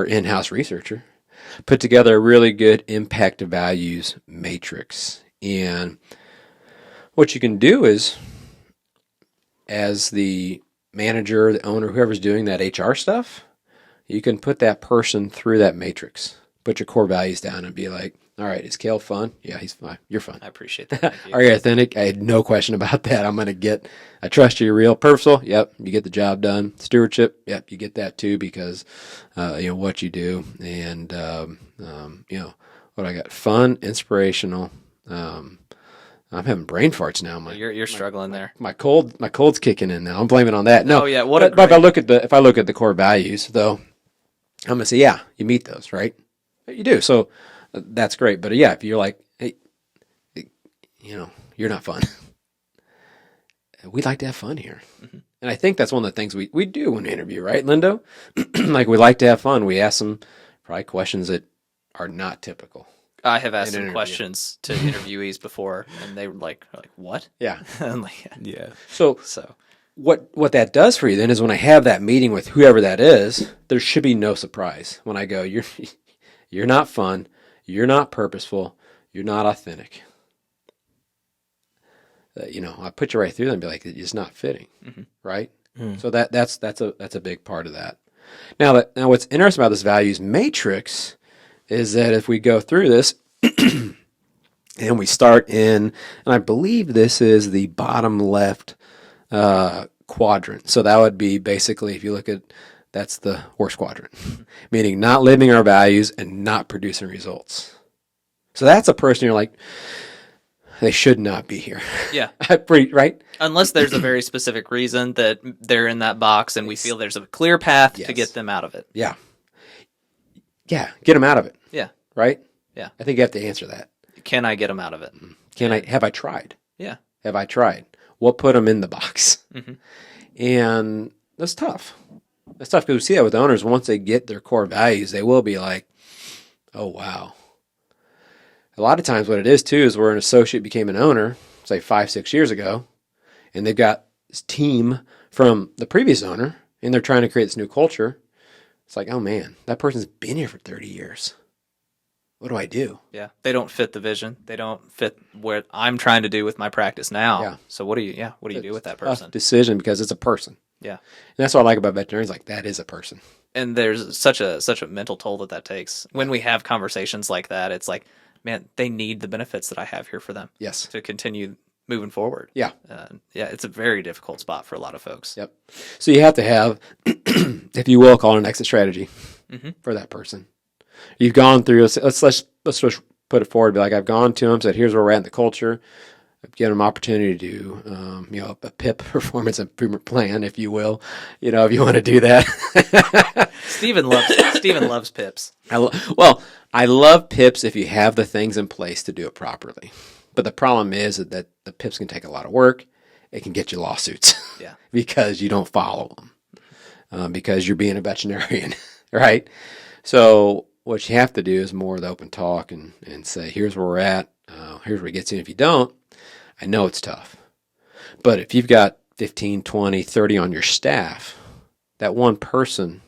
Speaker 2: in-house researcher put together a really good impact values matrix. And what you can do is, as the manager, the owner, whoever's doing that HR stuff, you can put that person through that matrix. Put your core values down and be like, all right, is Kale fun? Yeah, he's fun. You're fun.
Speaker 1: I appreciate that.
Speaker 2: Are you authentic? I had no question about that. I trust you're real. Purposeful? Yep, you get the job done. Stewardship? Yep, you get that too because, what you do. And, what I got? Fun, inspirational. I'm having brain farts now.
Speaker 1: You're struggling there.
Speaker 2: My cold's kicking in now. I'm blaming it on that. No,
Speaker 1: yeah.
Speaker 2: But if I look at the core values, though, I'm gonna say, yeah, you meet those, right? You do. So that's great. But yeah, if you're like, hey, you're not fun. We'd like to have fun here. And I think that's one of the things we do when we interview, right, Lindo? Like, we like to have fun. We ask them probably questions that are not typical.
Speaker 1: I have asked some questions to interviewees before, and they were like, what?
Speaker 2: Yeah.
Speaker 1: I'm like,
Speaker 3: Yeah.
Speaker 2: So what that does for you then is when I have that meeting with whoever that is, there should be no surprise when I go, you're not fun, you're not purposeful, you're not authentic. I put you right through them and be like, it's not fitting, right? So that's a big part of that. Now what's interesting about this values matrix is that if we go through this and we start and I believe this is the bottom left quadrant. So that would be basically, if you look at, that's the worst quadrant, meaning not living our values and not producing results. So that's a person you're like, they should not be here.
Speaker 1: Yeah.
Speaker 2: Right?
Speaker 1: Unless there's a very specific reason that they're in that box and we feel there's a clear path to get them out of it.
Speaker 2: Yeah. Yeah, get them out of it.
Speaker 1: Yeah.
Speaker 2: Right?
Speaker 1: Yeah.
Speaker 2: I think you have to answer that.
Speaker 1: Can I get them out of it?
Speaker 2: Have I tried?
Speaker 1: Yeah.
Speaker 2: Have I tried? What put them in the box?
Speaker 1: Mm-hmm.
Speaker 2: And that's tough. That's tough because we see that with owners. Once they get their core values, they will be like, oh, wow. A lot of times what it is, too, is where an associate became an owner, say 5-6 years ago, and they've got this team from the previous owner, and they're trying to create this new culture. It's like, oh, man, that person's been here for 30 years. What do I do?
Speaker 1: Yeah. They don't fit the vision. They don't fit what I'm trying to do with my practice now.
Speaker 2: Yeah.
Speaker 1: So what do you do with that person?
Speaker 2: Tough decision because it's a person.
Speaker 1: Yeah.
Speaker 2: And that's what I like about veterinarians. Like, that is a person.
Speaker 1: And there's such a mental toll that takes. When we have conversations like that, it's like, man, they need the benefits that I have here for them.
Speaker 2: Yes.
Speaker 1: To continue moving forward.
Speaker 2: Yeah.
Speaker 1: It's a very difficult spot for a lot of folks.
Speaker 2: Yep. So you have to have, if you will, call it an exit strategy for that person. You've gone through. Let's just put it forward. Be like, I've gone to them, said, here's where we're at in the culture. I've given them opportunity to do, a PIP, performance improvement plan, if you will. If you want to do that.
Speaker 1: Steven loves PIPs.
Speaker 2: I love PIPs if you have the things in place to do it properly. But the problem is that the PIPs can take a lot of work. It can get you lawsuits.
Speaker 1: Yeah.
Speaker 2: Because you don't follow them. Because you're being a veterinarian, right? So what you have to do is more of the open talk and say, here's where we're at. Here's where it gets in. If you don't, I know it's tough. But if you've got 15, 20, 30 on your staff, that one person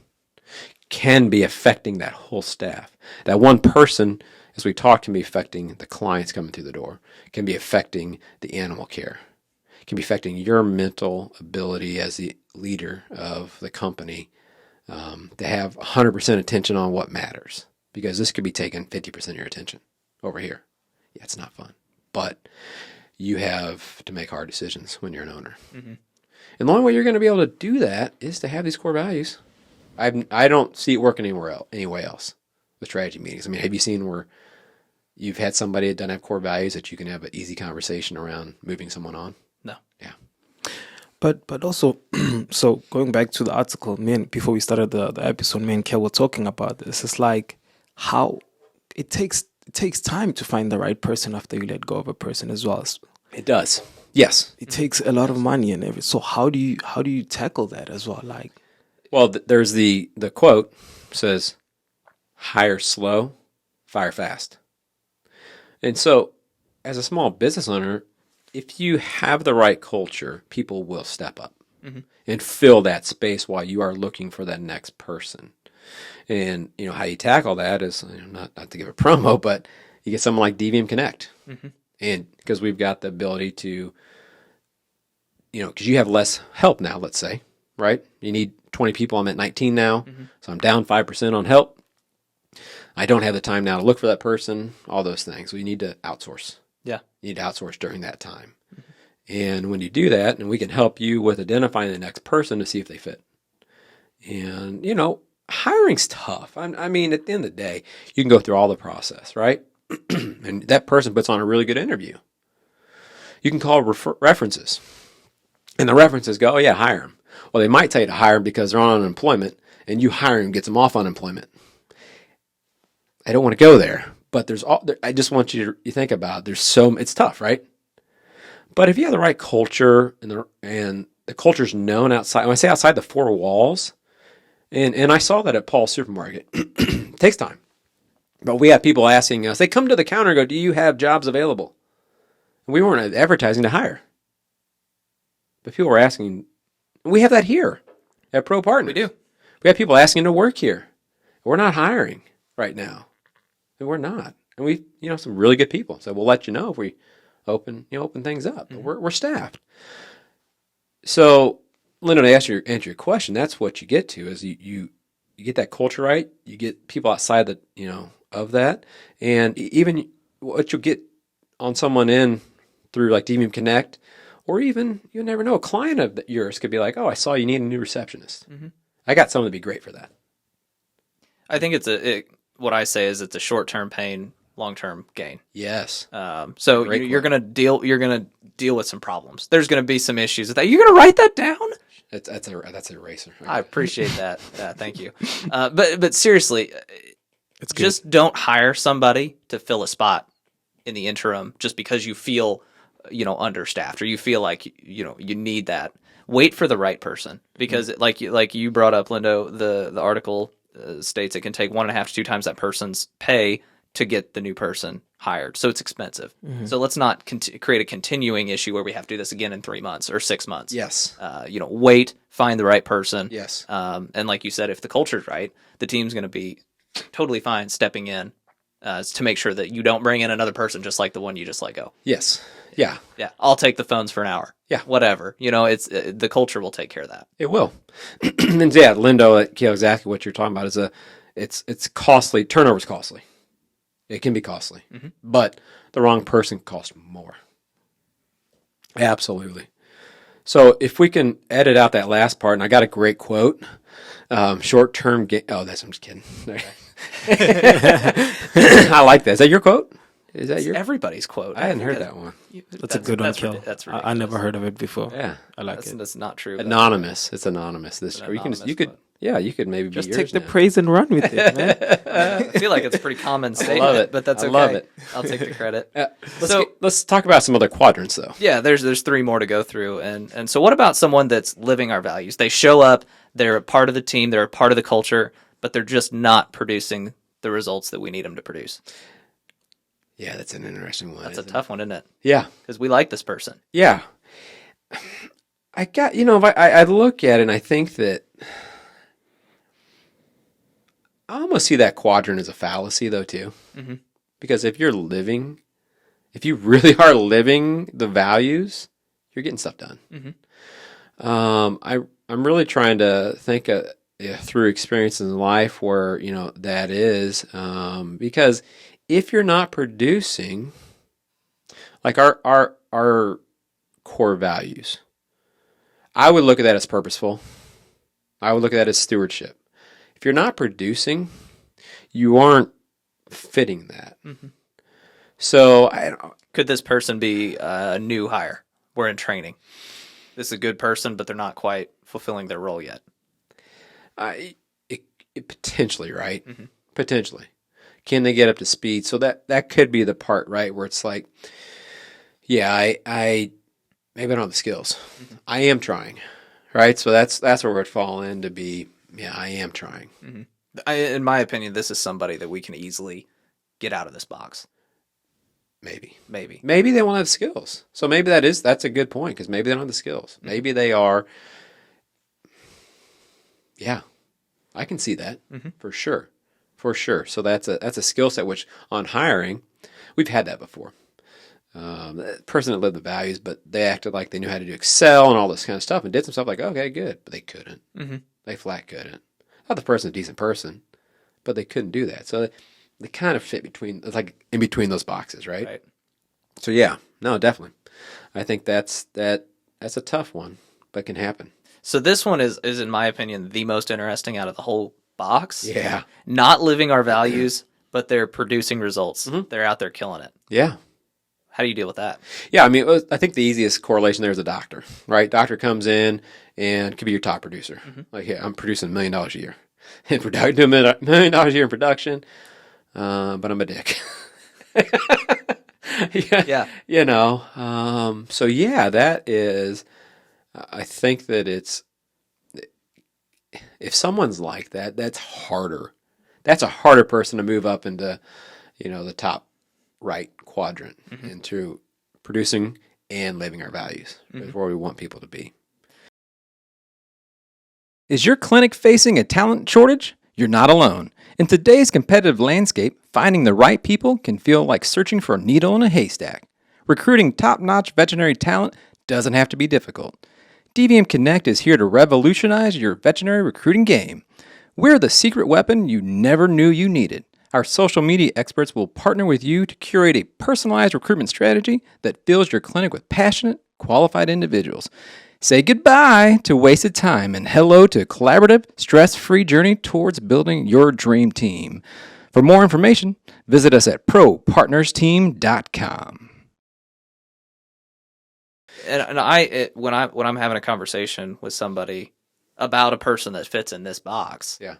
Speaker 2: can be affecting that whole staff. That one person, as we talk, can be affecting the clients coming through the door, can be affecting the animal care, can be affecting your mental ability as the leader of the company to have 100% attention on what matters. Because this could be taking 50% of your attention over here. Yeah, it's not fun. But you have to make hard decisions when you're an owner. Mm-hmm. And the only way you're going to be able to do that is to have these core values. I don't see it working anyway else with strategy meetings. I mean, have you seen where you've had somebody that doesn't have core values that you can have an easy conversation around moving someone on?
Speaker 1: No.
Speaker 2: Yeah.
Speaker 3: But also, so going back to the article, before we started the episode, me and Kale were talking about this. It's like how it takes time to find the right person after you let go of a person as well.
Speaker 2: It does. Yes.
Speaker 3: It takes a lot of money and everything. So how do you tackle that as well? Like,
Speaker 2: well, there's the quote says, hire slow, fire fast. And so as a small business owner, if you have the right culture, people will step up and fill that space while you are looking for that next person. And, how you tackle that is, not to give a promo, but you get someone like DVM Connect. And because we've got the ability to, because you have less help now, let's say, right? You need 20 people. I'm at 19 now, so I'm down 5% on help. I don't have the time now to look for that person, all those things. We need to outsource.
Speaker 1: Yeah.
Speaker 2: You need to outsource during that time. And when you do that, and we can help you with identifying the next person to see if they fit. And, hiring's tough. I mean, at the end of the day, you can go through all the process, right? And that person puts on a really good interview. You can call references. And the references go, oh, yeah, hire them. Well, they might tell you to hire them because they're on unemployment, and you hire them gets them off unemployment. I don't want to go there, but I just want you to think about it. It's tough, right? But if you have the right culture and the culture's known outside, when I say outside the four walls, and I saw that at Paul's supermarket. It takes time. But we have people asking us, they come to the counter and go, do you have jobs available? And we weren't advertising to hire. But people were asking, we have that here at Pro Partners.
Speaker 1: We do.
Speaker 2: We have people asking to work here. We're not hiring right now. And we're not. And we, some really good people. So we'll let you know if we open things up. But we're staffed. So, Lindo, to answer your question, that's what you get to is you get that culture right. You get people outside of that, and even what you'll get on someone in through like DVM Connect, or even you never know, a client of yours could be like, oh, I saw you need a new receptionist. I got someone to be great for that.
Speaker 1: I think what I say is it's a short-term pain long-term gain.
Speaker 2: Yes.
Speaker 1: So
Speaker 2: Great
Speaker 1: you're gonna deal with some problems. There's gonna be some issues with that. You're gonna write that down.
Speaker 2: That's a eraser.
Speaker 1: I appreciate that. Thank you. But seriously,
Speaker 3: It's good.
Speaker 1: just don't hire somebody to fill a spot in the interim just because you feel, understaffed or you feel like, you need that. Wait for the right person because like you brought up, Lindo, the article states it can take 1.5 to 2 times that person's pay to get the new person hired. So it's expensive. So let's not create a continuing issue where we have to do this again in 3 months or 6 months.
Speaker 2: Yes.
Speaker 1: Wait, find the right person.
Speaker 2: Yes.
Speaker 1: And like you said, if the culture's right, the team's going to be totally fine stepping in to make sure that you don't bring in another person just like the one you just let go.
Speaker 2: Yes. Yeah.
Speaker 1: Yeah, I'll take the phones for an hour.
Speaker 2: Yeah.
Speaker 1: Whatever. It's the culture will take care of that.
Speaker 2: It will. And yeah, Lindo, exactly what you're talking about is it's costly. Turnover's costly. It can be costly, but the wrong person costs more. Absolutely. So if we can edit out that last part, and I got a great quote, short-term gain. Oh, I'm just kidding. I like that. Is that your quote? Is that your?
Speaker 1: Everybody's quote?
Speaker 2: I hadn't heard that one.
Speaker 3: That's a good one, Kale.
Speaker 1: That's
Speaker 3: I never heard of it before.
Speaker 2: Yeah,
Speaker 3: I like it.
Speaker 1: That's not true. but-
Speaker 2: anonymous. It's anonymous. This
Speaker 1: An
Speaker 2: or you
Speaker 1: anonymous
Speaker 2: could
Speaker 1: quote.
Speaker 2: you could maybe
Speaker 3: Just
Speaker 2: be
Speaker 3: take
Speaker 2: yours
Speaker 3: the
Speaker 2: now.
Speaker 3: praise and run with it, man.
Speaker 1: I feel like it's a pretty common statement.
Speaker 2: love it.
Speaker 1: But that's
Speaker 2: I
Speaker 1: okay.
Speaker 2: love it.
Speaker 1: I'll take the credit.
Speaker 2: So let's talk about some other quadrants though.
Speaker 1: Yeah, there's 3 more to go through, and so what about someone that's living our values? They show up, they're a part of the team, they're a part of the culture, but they're just not producing the results that we need them to produce.
Speaker 2: Yeah, that's an interesting one.
Speaker 1: That's a
Speaker 2: isn't it?
Speaker 1: tough one, isn't it?
Speaker 2: Yeah,
Speaker 1: Because we like this person.
Speaker 2: yeah. I got if I look at it and I think that I almost see that quadrant as a fallacy though too, because if you really are living the values, you're getting stuff done. I'm really trying to think through experiences in life where that is because if you're not producing, like our core values, I would look at that as purposeful. I would look at that as stewardship. If you're not producing, you aren't fitting that. So
Speaker 1: Could this person be a new hire? We're in training. This is a good person, but they're not quite fulfilling their role yet.
Speaker 2: it potentially, right? Potentially. Can they get up to speed? So that could be the part, right, where it's like, yeah, I maybe I don't have the skills. I am trying, right? So that's where it would fall in to be, yeah, I am trying.
Speaker 1: In my opinion, this is somebody that we can easily get out of this box.
Speaker 2: Maybe they won't have skills. So maybe that's a good point because maybe they don't have the skills. Maybe they are. Yeah, I can see that for sure. So that's a skill set which on hiring, we've had that before. The person that lived the values, but they acted like they knew how to do Excel and all this kind of stuff and did some stuff like, okay, good, but they couldn't. They flat couldn't. Not the person's a decent person, but they couldn't do that. So they kind of fit it's like in between those boxes, right? So yeah, no, definitely. I think that's a tough one, but can happen.
Speaker 1: So this one is in my opinion the most interesting out of the whole box.
Speaker 2: Yeah.
Speaker 1: Not living our values, but they're producing results. They're out there killing it.
Speaker 2: Yeah.
Speaker 1: How do you deal with that?
Speaker 2: Yeah, I mean, I think the easiest correlation there is a doctor, right? Doctor comes in and could be your top producer. Like, yeah, I'm producing $1 million a year. In production, $1 million a year in production, but I'm a dick.
Speaker 1: Yeah.
Speaker 2: So yeah, that is, I think that if someone's like that, that's harder. That's a harder person to move up into, the top right quadrant into producing and living our values. Is where we want people to be.
Speaker 5: Is your clinic facing a talent shortage? You're not alone. In today's competitive landscape, finding the right people can feel like searching for a needle in a haystack. Recruiting top-notch veterinary talent doesn't have to be difficult. DVM Connect is here to revolutionize your veterinary recruiting game. We're the secret weapon you never knew you needed. Our social media experts will partner with you to curate a personalized recruitment strategy that fills your clinic with passionate, qualified individuals. Say goodbye to wasted time and hello to a collaborative, stress-free journey towards building your dream team. For more information, visit us at propartnersteam.com.
Speaker 1: And when I'm having a conversation with somebody about a person that fits in this box,
Speaker 2: Yeah.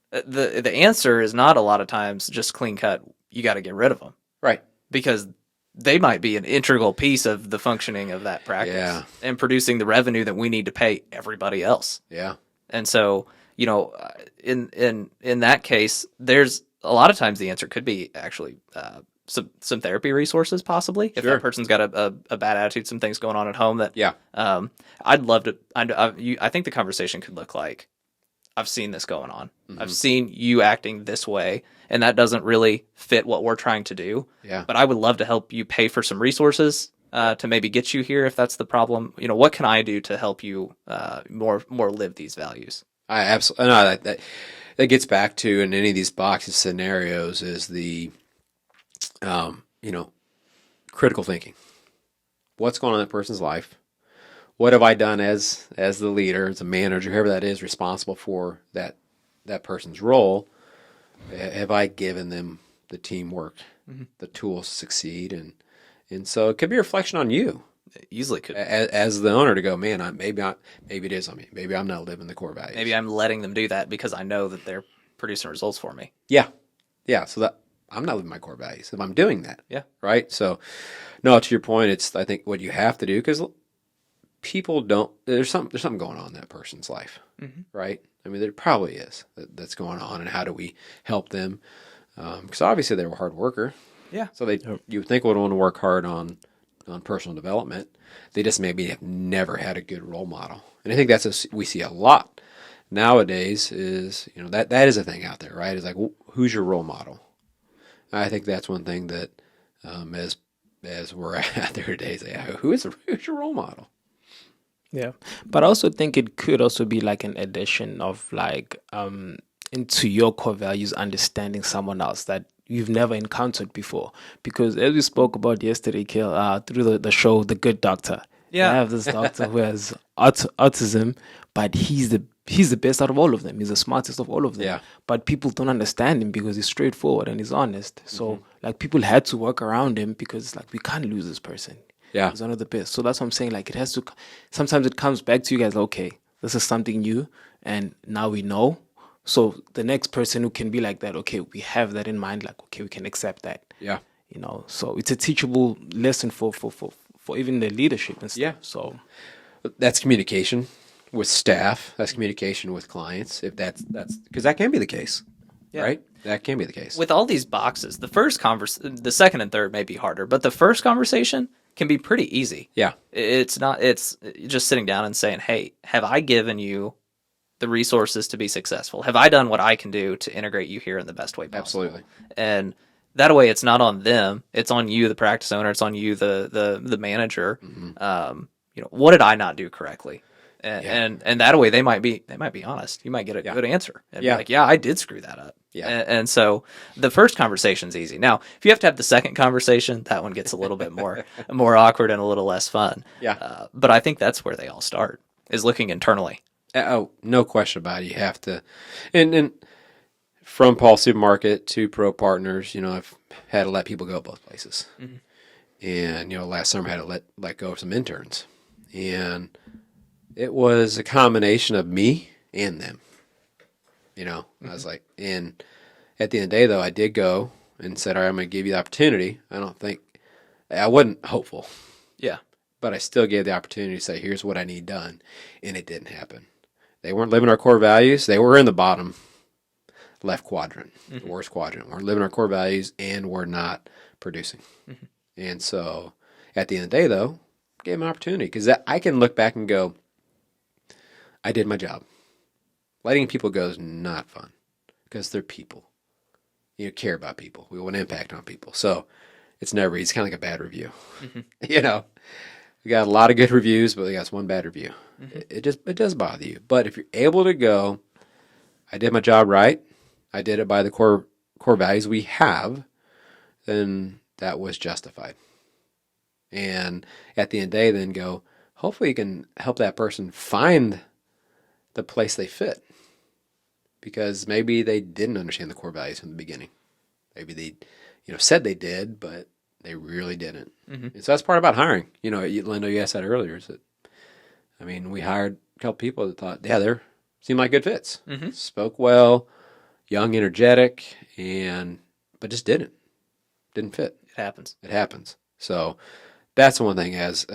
Speaker 1: the answer is not a lot of times just clean cut. You got to get rid of them,
Speaker 2: Right.
Speaker 1: because they might be an integral piece of the functioning of that practice and producing the revenue that we need to pay everybody else.
Speaker 2: Yeah.
Speaker 1: And so, in that case, there's a lot of times the answer could be actually some therapy resources, possibly, if that person's got a bad attitude, some things going on at home that I'd love to. I think the conversation could look like, I've seen this going on. Mm-hmm. I've seen you acting this way, and that doesn't really fit what we're trying to do.
Speaker 2: Yeah.
Speaker 1: But I would love to help you pay for some resources to maybe get you here if that's the problem. What can I do to help you more live these values?
Speaker 2: I absolutely no. That gets back to, in any of these boxes scenarios, is the critical thinking. What's going on in that person's life? What have I done as the leader, as a manager, whoever that is responsible for that person's role? Have I given them the teamwork, the tools to succeed? And so it could be a reflection on you.
Speaker 1: It easily could.
Speaker 2: As the owner, to go, man, maybe it is on me. Maybe I'm not living the core values.
Speaker 1: Maybe I'm letting them do that because I know that they're producing results for me.
Speaker 2: Yeah. So that I'm not living my core values if I'm doing that.
Speaker 1: Yeah.
Speaker 2: Right. So, no, to your point, it's, I think, what you have to do, because people don't. There's something going on in that person's life, right? I mean, there probably is that's going on, and how do we help them? Because obviously they're a hard worker.
Speaker 1: Yeah.
Speaker 2: So you would think would want to work hard on personal development. They just maybe have never had a good role model, and I think we see a lot nowadays. Is that is a thing out there, right? It's like, who's your role model? I think that's one thing that as we're out there today, is who's your role model?
Speaker 3: Yeah, but I also think it could also be like an addition of like into your core values, understanding someone else that you've never encountered before. Because as we spoke about yesterday, Kale, through the show, The Good Doctor.
Speaker 1: Yeah,
Speaker 3: I have this doctor who has autism, but he's the best out of all of them. He's the smartest of all of them.
Speaker 2: Yeah.
Speaker 3: But people don't understand him because he's straightforward and he's honest. So like people had to work around him because it's like, we can't lose this person.
Speaker 2: Yeah.
Speaker 3: He's one of the best. So that's what I'm saying. Like, it has to, sometimes it comes back to you guys, like, okay, this is something new, and now we know. So the next person who can be like that, okay, we have that in mind, like, okay, we can accept that.
Speaker 2: Yeah.
Speaker 3: So it's a teachable lesson for even the leadership and stuff.
Speaker 2: Yeah.
Speaker 3: So
Speaker 2: that's communication with staff. That's communication with clients. If that's because that can be the case, right? That can be the case.
Speaker 1: With all these boxes, the second and third may be harder, but the first conversation can be pretty easy.
Speaker 2: Yeah.
Speaker 1: It's just sitting down and saying, hey, have I given you the resources to be successful? Have I done what I can do to integrate you here in the best way possible?
Speaker 2: Absolutely.
Speaker 1: And that way it's not on them. It's on you, the practice owner. It's on you, the manager. What did I not do correctly? And that way they might be honest. You might get a good answer. And be like, I did screw that up.
Speaker 2: Yeah.
Speaker 1: And so the first conversation's easy. Now, if you have to have the second conversation, that one gets a little bit more awkward and a little less fun.
Speaker 2: Yeah.
Speaker 1: But I think that's where they all start, is looking internally.
Speaker 2: Oh, no question about it. You have to, and from Paul Supermarket to Pro Partners, I've had to let people go both places. And last summer I had to let go of some interns, and it was a combination of me and them. I was like, and at the end of the day, though, I did go and said, all right, I'm going to give you the opportunity. I wasn't hopeful.
Speaker 1: Yeah.
Speaker 2: But I still gave the opportunity to say, here's what I need done. And it didn't happen. They weren't living our core values. They were in the bottom left quadrant, the worst quadrant. We're living our core values, and we're not producing. And so at the end of the day, though, I gave them an opportunity, because I can look back and go, I did my job. Letting people go is not fun, because they're people. You care about people. We want impact on people. So it's never easy. It's kind of like a bad review. We got a lot of good reviews, but we got one bad review. It does bother you. But if you're able to go, I did my job right, I did it by the core values we have, then that was justified. And at the end of the day, then go, hopefully you can help that person find the place they fit, because maybe they didn't understand the core values from the beginning. Maybe they, said they did, but they really didn't. And so that's part about hiring. Lindo, you asked that earlier. Is that, we hired a couple people that thought, yeah, they seemed like good fits. Spoke well, young, energetic, but just didn't fit. It happens. So that's one thing as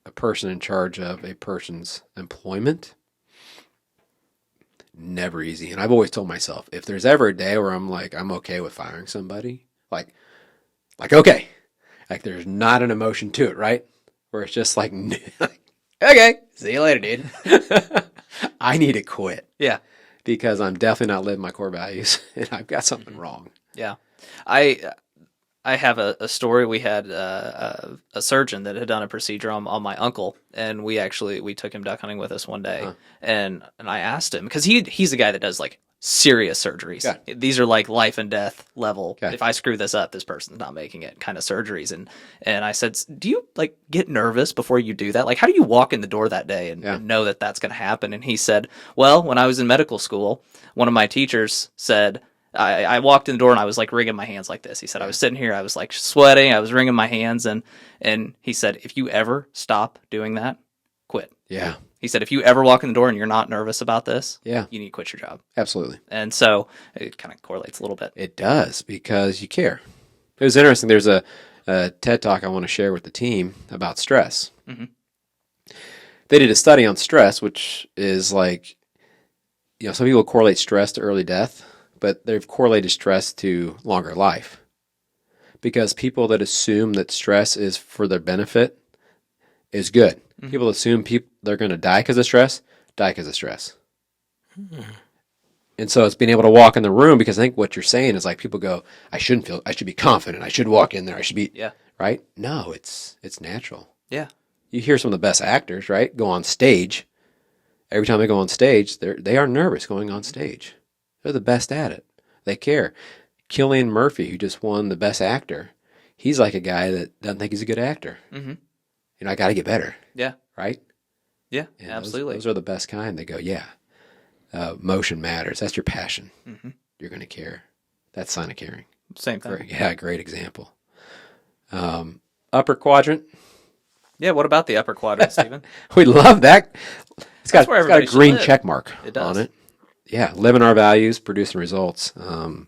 Speaker 2: a person in charge of a person's employment. Never easy. And I've always told myself, if there's ever a day where I'm okay with firing somebody, okay, there's not an emotion to it, right? Where it's just okay, see you later, dude. I need to quit.
Speaker 1: Yeah.
Speaker 2: Because I'm definitely not living my core values and I've got something wrong.
Speaker 1: Yeah. I have a story. We had a surgeon that had done a procedure on my uncle, and we took him duck hunting with us one day, and I asked him, because he's the guy that does serious surgeries.
Speaker 2: Okay.
Speaker 1: These are life and death level.
Speaker 2: Okay.
Speaker 1: If I screw this up, this person's not making it kind of surgeries. And I said, do you get nervous before you do that? How do you walk in the door that day and know that that's going to happen? And he said, well, when I was in medical school, one of my teachers said, I walked in the door and I was wringing my hands like this. He said, I was sitting here, I was sweating, I was wringing my hands. And he said, if you ever stop doing that, quit.
Speaker 2: Yeah.
Speaker 1: He said, if you ever walk in the door and you're not nervous about this,
Speaker 2: you
Speaker 1: need to quit your job.
Speaker 2: Absolutely.
Speaker 1: And so it kind of correlates a little bit.
Speaker 2: It does, because you care. It was interesting. There's a TED Talk I want to share with the team about stress. They did a study on stress, which is some people correlate stress to early death, but they've correlated stress to longer life. Because people that assume that stress is for their benefit is good. People assume they're going to die because of stress, die because of stress. And so it's being able to walk in the room, because I think what you're saying is people go, I should be confident. I should walk in there. I should be, right? No, it's natural.
Speaker 1: Yeah.
Speaker 2: You hear some of the best actors, right, go on stage. Every time they go on stage, they are nervous going on stage. They're the best at it. They care. Cillian Murphy, who just won the best actor, he's like a guy that doesn't think he's a good actor. I got to get better.
Speaker 1: Yeah.
Speaker 2: Right?
Speaker 1: Yeah,
Speaker 2: And
Speaker 1: absolutely.
Speaker 2: Those are the best kind. They go, motion matters. That's your passion. You're going to care. That's sign of caring.
Speaker 1: Same thing.
Speaker 2: Great example. Upper quadrant.
Speaker 1: Yeah, what about the upper quadrant, Stephen?
Speaker 2: We love that. It's got a green check mark on it. Yeah, living our values, producing results. And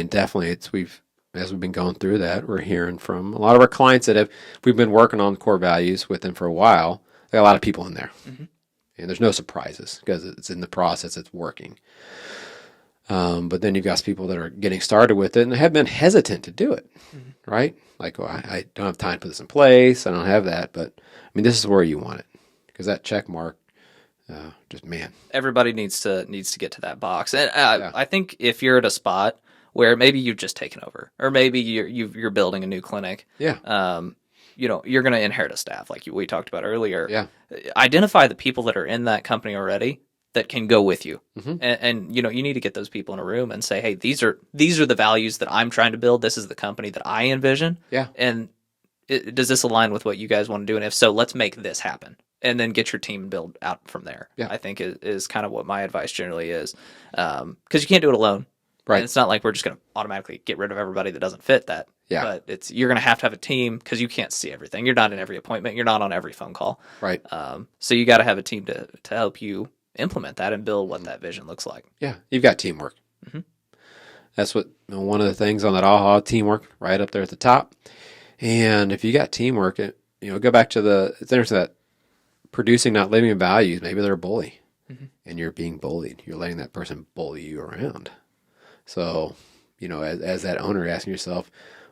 Speaker 2: definitely as we've been going through that, we're hearing from a lot of our clients we've been working on core values with them for a while. They got a lot of people in there. And there's no surprises because it's in the process, it's working. But then you've got people that are getting started with it and have been hesitant to do it, right? I don't have time to put this in place. I don't have that. But, this is where you want it, because that check mark,
Speaker 1: everybody needs to get to that box. And I think if you're at a spot where maybe you've just taken over, or maybe you're building a new clinic, you're going to inherit a staff like we talked about earlier.
Speaker 2: Yeah.
Speaker 1: Identify the people that are in that company already that can go with you, and you need to get those people in a room and say, hey, these are the values that I'm trying to build. This is the company that I envision.
Speaker 2: Yeah.
Speaker 1: And does this align with what you guys want to do? And if so, let's make this happen. And then get your team and build out from there. Yeah. I think is kind of what my advice generally is. Because you can't do it alone.
Speaker 2: Right.
Speaker 1: And it's not like we're just going to automatically get rid of everybody that doesn't fit that.
Speaker 2: Yeah.
Speaker 1: But you're going to have a team, because you can't see everything. You're not in every appointment. You're not on every phone call.
Speaker 2: Right.
Speaker 1: So you got to have a team to help you implement that and build what that vision looks like.
Speaker 2: Yeah. You've got teamwork. That's what one of the things on that AHA, teamwork, right up there at the top. And if you got teamwork, go back to it's interesting that producing, not living in values, maybe they're a bully and you're being bullied. You're letting that person bully you around. So, as that owner, asking yourself,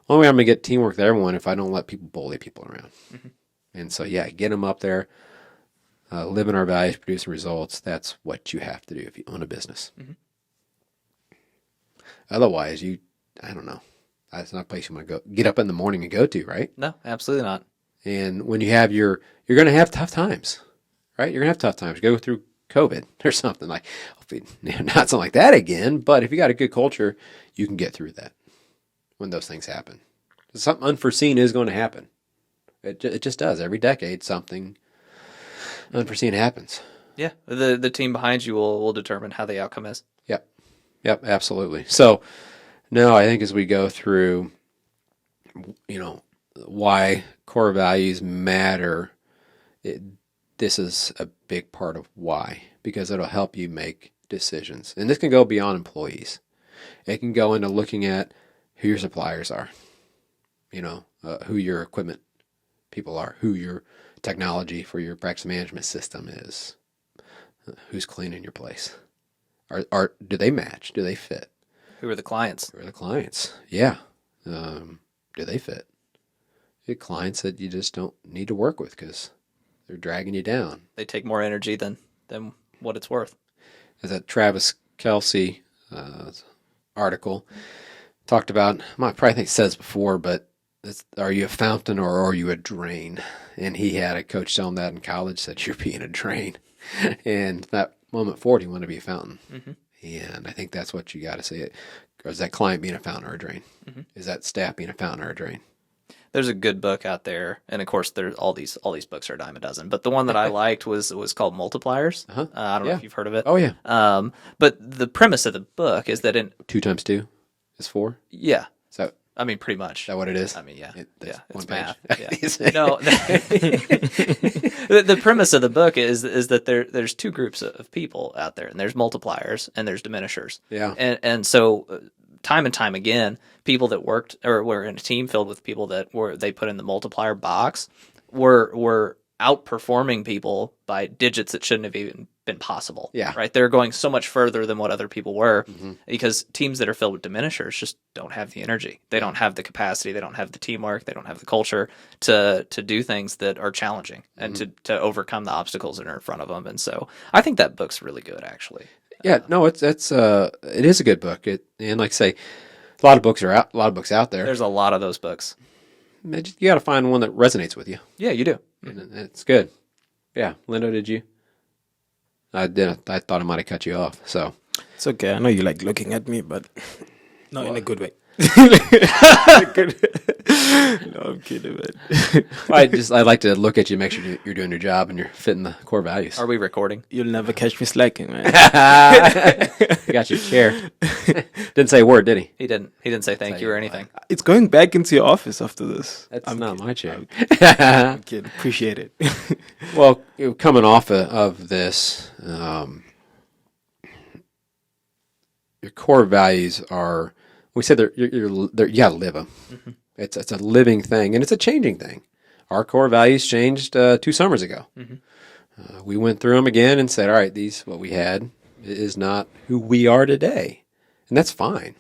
Speaker 2: only way I'm going to get teamwork with everyone if I don't let people bully people around. And so, get them up there, living our values, producing results. That's what you have to do if you own a business. Otherwise, I don't know. That's not a place you want to get up in the morning and go to, right?
Speaker 1: No, absolutely not.
Speaker 2: And when you have you're going to have tough times, right? You're going to have tough times. Go through COVID or something hopefully not something like that again. But if you got a good culture, you can get through that when those things happen. Something unforeseen is going to happen. It just does. Every decade, something unforeseen happens.
Speaker 1: Yeah, the team behind you will determine how the outcome is.
Speaker 2: Yep, absolutely. So No, I think as we go through, why core values matter, this is a big part of why, because it'll help you make decisions. And this can go beyond employees. It can go into looking at who your suppliers are, who your equipment people are, who your technology for your practice management system is, who's cleaning your place. Do they match? Do they fit?
Speaker 1: Who are the clients?
Speaker 2: Who are the clients? Yeah. Do they fit? You have clients that you just don't need to work with because they're dragging you down.
Speaker 1: They take more energy than what it's worth.
Speaker 2: As that Travis Kelsey article talked about, I probably think it says before, but are you a fountain or are you a drain? And he had a coach tell him that in college, said, you're being a drain. And that moment forward, he wanted to be a fountain. Mm-hmm. And I think that's what you got to say. Or is that client being a fountain or a drain? Mm-hmm. Is that staff being a fountain or a drain?
Speaker 1: There's a good book out there, and of course, there's all these books are a dime a dozen. But the one that I liked was called Multipliers.
Speaker 2: Uh-huh.
Speaker 1: I don't know if you've heard of it.
Speaker 2: Oh yeah.
Speaker 1: But the premise of the book is that
Speaker 2: 2 times 2 is 4.
Speaker 1: Yeah.
Speaker 2: So
Speaker 1: I mean, pretty much.
Speaker 2: Is that what it is?
Speaker 1: I mean, yeah,
Speaker 2: it's
Speaker 1: math.
Speaker 2: Yeah.
Speaker 1: No, the premise of the book is that there's 2 groups of people out there, and there's multipliers and there's diminishers.
Speaker 2: Yeah,
Speaker 1: and so time and time again, people that worked or were in a team filled with people that they put in the multiplier box were outperforming people by digits that shouldn't have even been possible.
Speaker 2: Yeah.
Speaker 1: Right. They're going so much further than what other people were because teams that are filled with diminishers just don't have the energy. They don't have the capacity. They don't have the teamwork. They don't have the culture to do things that are challenging and to overcome the obstacles that are in front of them. And so I think that book's really good, actually.
Speaker 2: Yeah, no, it is a good book. And like I say, a lot of books out there.
Speaker 1: There's a lot of those books.
Speaker 2: You got to find one that resonates with you.
Speaker 1: Yeah, you do.
Speaker 2: And it's good. Yeah, Lindo, did you? I didn't. I thought I might have cut you off. So
Speaker 3: It's okay. I know you like looking at me, but not in a good way. No, I'm kidding, man.
Speaker 2: I like to look at you, make sure you're doing your job and you're fitting the core values.
Speaker 1: Are we recording?
Speaker 3: You'll never catch me slacking, man.
Speaker 2: You got your chair. Didn't say a word, did he?
Speaker 1: He didn't say thank you or anything.
Speaker 3: It's going back into your office after this.
Speaker 2: That's not my chair.
Speaker 3: I'm kidding. Appreciate it.
Speaker 2: Well, coming off of this, your core values are. We said you got to live them. Mm-hmm. It's a living thing, and it's a changing thing. Our core values changed 2 summers ago. Mm-hmm. We went through them again and said, all right, what we had is not who we are today. And that's fine.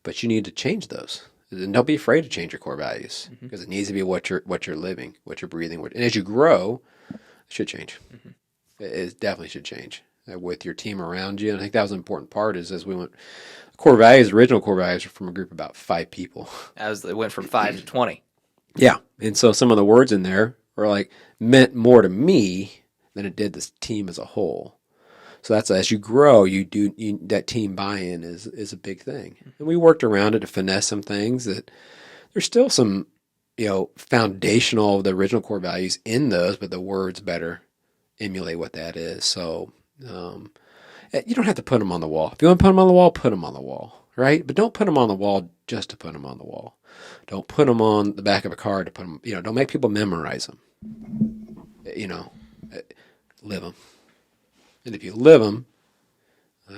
Speaker 2: But you need to change those. And don't be afraid to change your core values because it needs to be what you're living, what you're breathing. And as you grow, it should change. Mm-hmm. It definitely should change with your team around you. And I think that was an important part is as we went – original core values are from a group of about 5 people.
Speaker 1: As it went from 5 to 20.
Speaker 2: Yeah. And so some of the words in there were meant more to me than it did this team as a whole. So that's as you grow, that team buy-in is a big thing. And we worked around it to finesse some things that there's still some, foundational of the original core values in those, but the words better emulate what that is. So, you don't have to put them on the wall. If you want to put them on the wall, put them on the wall, right? But don't put them on the wall just to put them on the wall. Don't put them on the back of a card to put them, don't make people memorize them. Live them. And if you live them,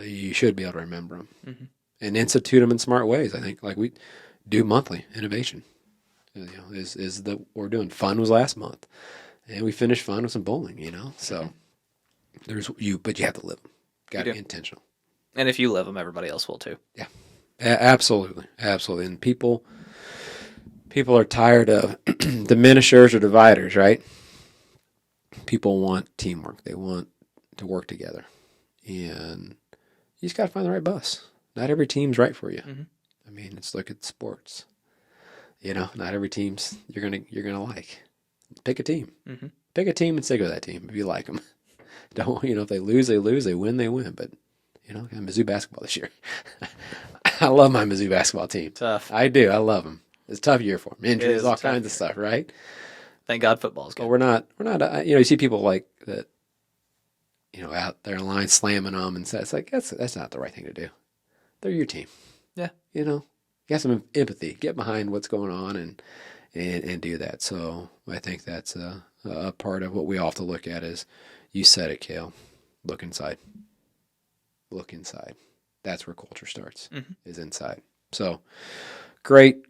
Speaker 2: you should be able to remember them. Mm-hmm. And institute them in smart ways, I think, like we do monthly innovation. We're doing fun was last month. And we finished fun with some bowling, So but you have to live them. Got to be intentional.
Speaker 1: And if you live them, everybody else will too.
Speaker 2: Yeah, absolutely. Absolutely. And people are tired of diminishers or dividers, right? People want teamwork. They want to work together. And you just got to find the right bus. Not every team's right for you. Mm-hmm. I mean, let's look at sports. Not every team's you're gonna like. Pick a team. Mm-hmm. Pick a team and stick with that team if you like them. Don't if they lose, they lose. They win, they win. But Mizzou basketball this year. I love my Mizzou basketball team.
Speaker 1: Tough.
Speaker 2: I do. I love them. It's a tough year for them. Injuries, all kinds of stuff, right?
Speaker 1: Thank God football's good.
Speaker 2: But we're not. You see people like that. Out there in line slamming them, and it's like that's not the right thing to do. They're your team.
Speaker 1: Yeah.
Speaker 2: have some empathy, get behind what's going on, and do that. So I think that's a part of what we all have to look at is, you said it, Kale, look inside. Look inside. That's where culture starts, is inside. So great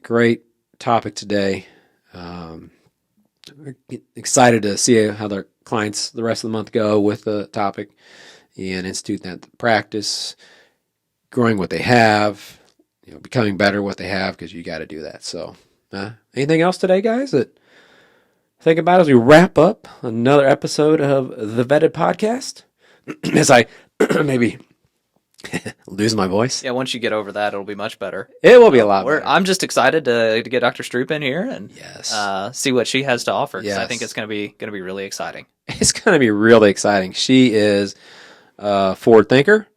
Speaker 2: topic today. Excited to see how their clients the rest of the month go with the topic and institute that practice, growing what they have, becoming better what they have, because you got to do that. So anything else today, guys, that think about as we wrap up another episode of the Vetted Podcast? As I maybe lose my voice.
Speaker 1: Yeah, once you get over that, it'll be much better.
Speaker 2: It will be a lot better.
Speaker 1: I'm just excited to get Dr. Stroop in here and
Speaker 2: Yes.
Speaker 1: See what she has to offer. 'Cause I
Speaker 2: Yes.
Speaker 1: think it's going to be really exciting.
Speaker 2: It's going to be really exciting. She is a forward thinker,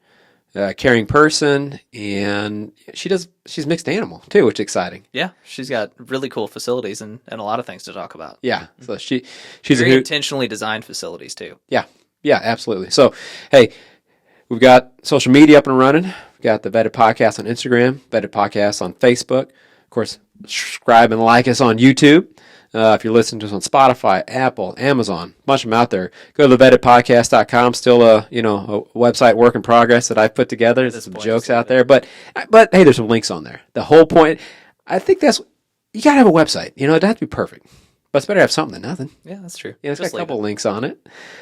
Speaker 2: a caring person, and she's mixed animal too, which is exciting.
Speaker 1: Yeah, she's got really cool facilities and a lot of things to talk about.
Speaker 2: Yeah, so she's
Speaker 1: Very
Speaker 2: a hoot.
Speaker 1: intentionally designed facilities too.
Speaker 2: Yeah, absolutely. So, hey, we've got social media up and running. We've got the Vetted Podcast on Instagram, Vetted Podcast on Facebook. Of course, subscribe and like us on YouTube. If you're listening to us on Spotify, Apple, Amazon, a bunch of them out there. Go to thevettedpodcast.com. Still a website work in progress that I've put together. There's some jokes out there, but hey, there's some links on there. The whole point, I think you gotta have a website. It doesn't have to be perfect, but it's better to have something than nothing.
Speaker 1: Yeah, that's true.
Speaker 2: It's got a couple links on it,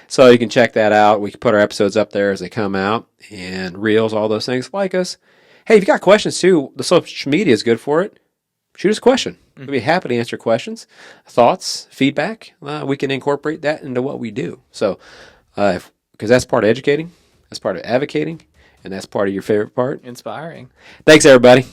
Speaker 2: so you can check that out. We can put our episodes up there as they come out, and reels, all those things. Like us. Hey, if you got questions too, the social media is good for it. Shoot us a question. We'd be happy to answer questions, thoughts, feedback. We can incorporate that into what we do. So, because that's part of educating, that's part of advocating, and that's part of your favorite part.
Speaker 1: Inspiring.
Speaker 2: Thanks, everybody.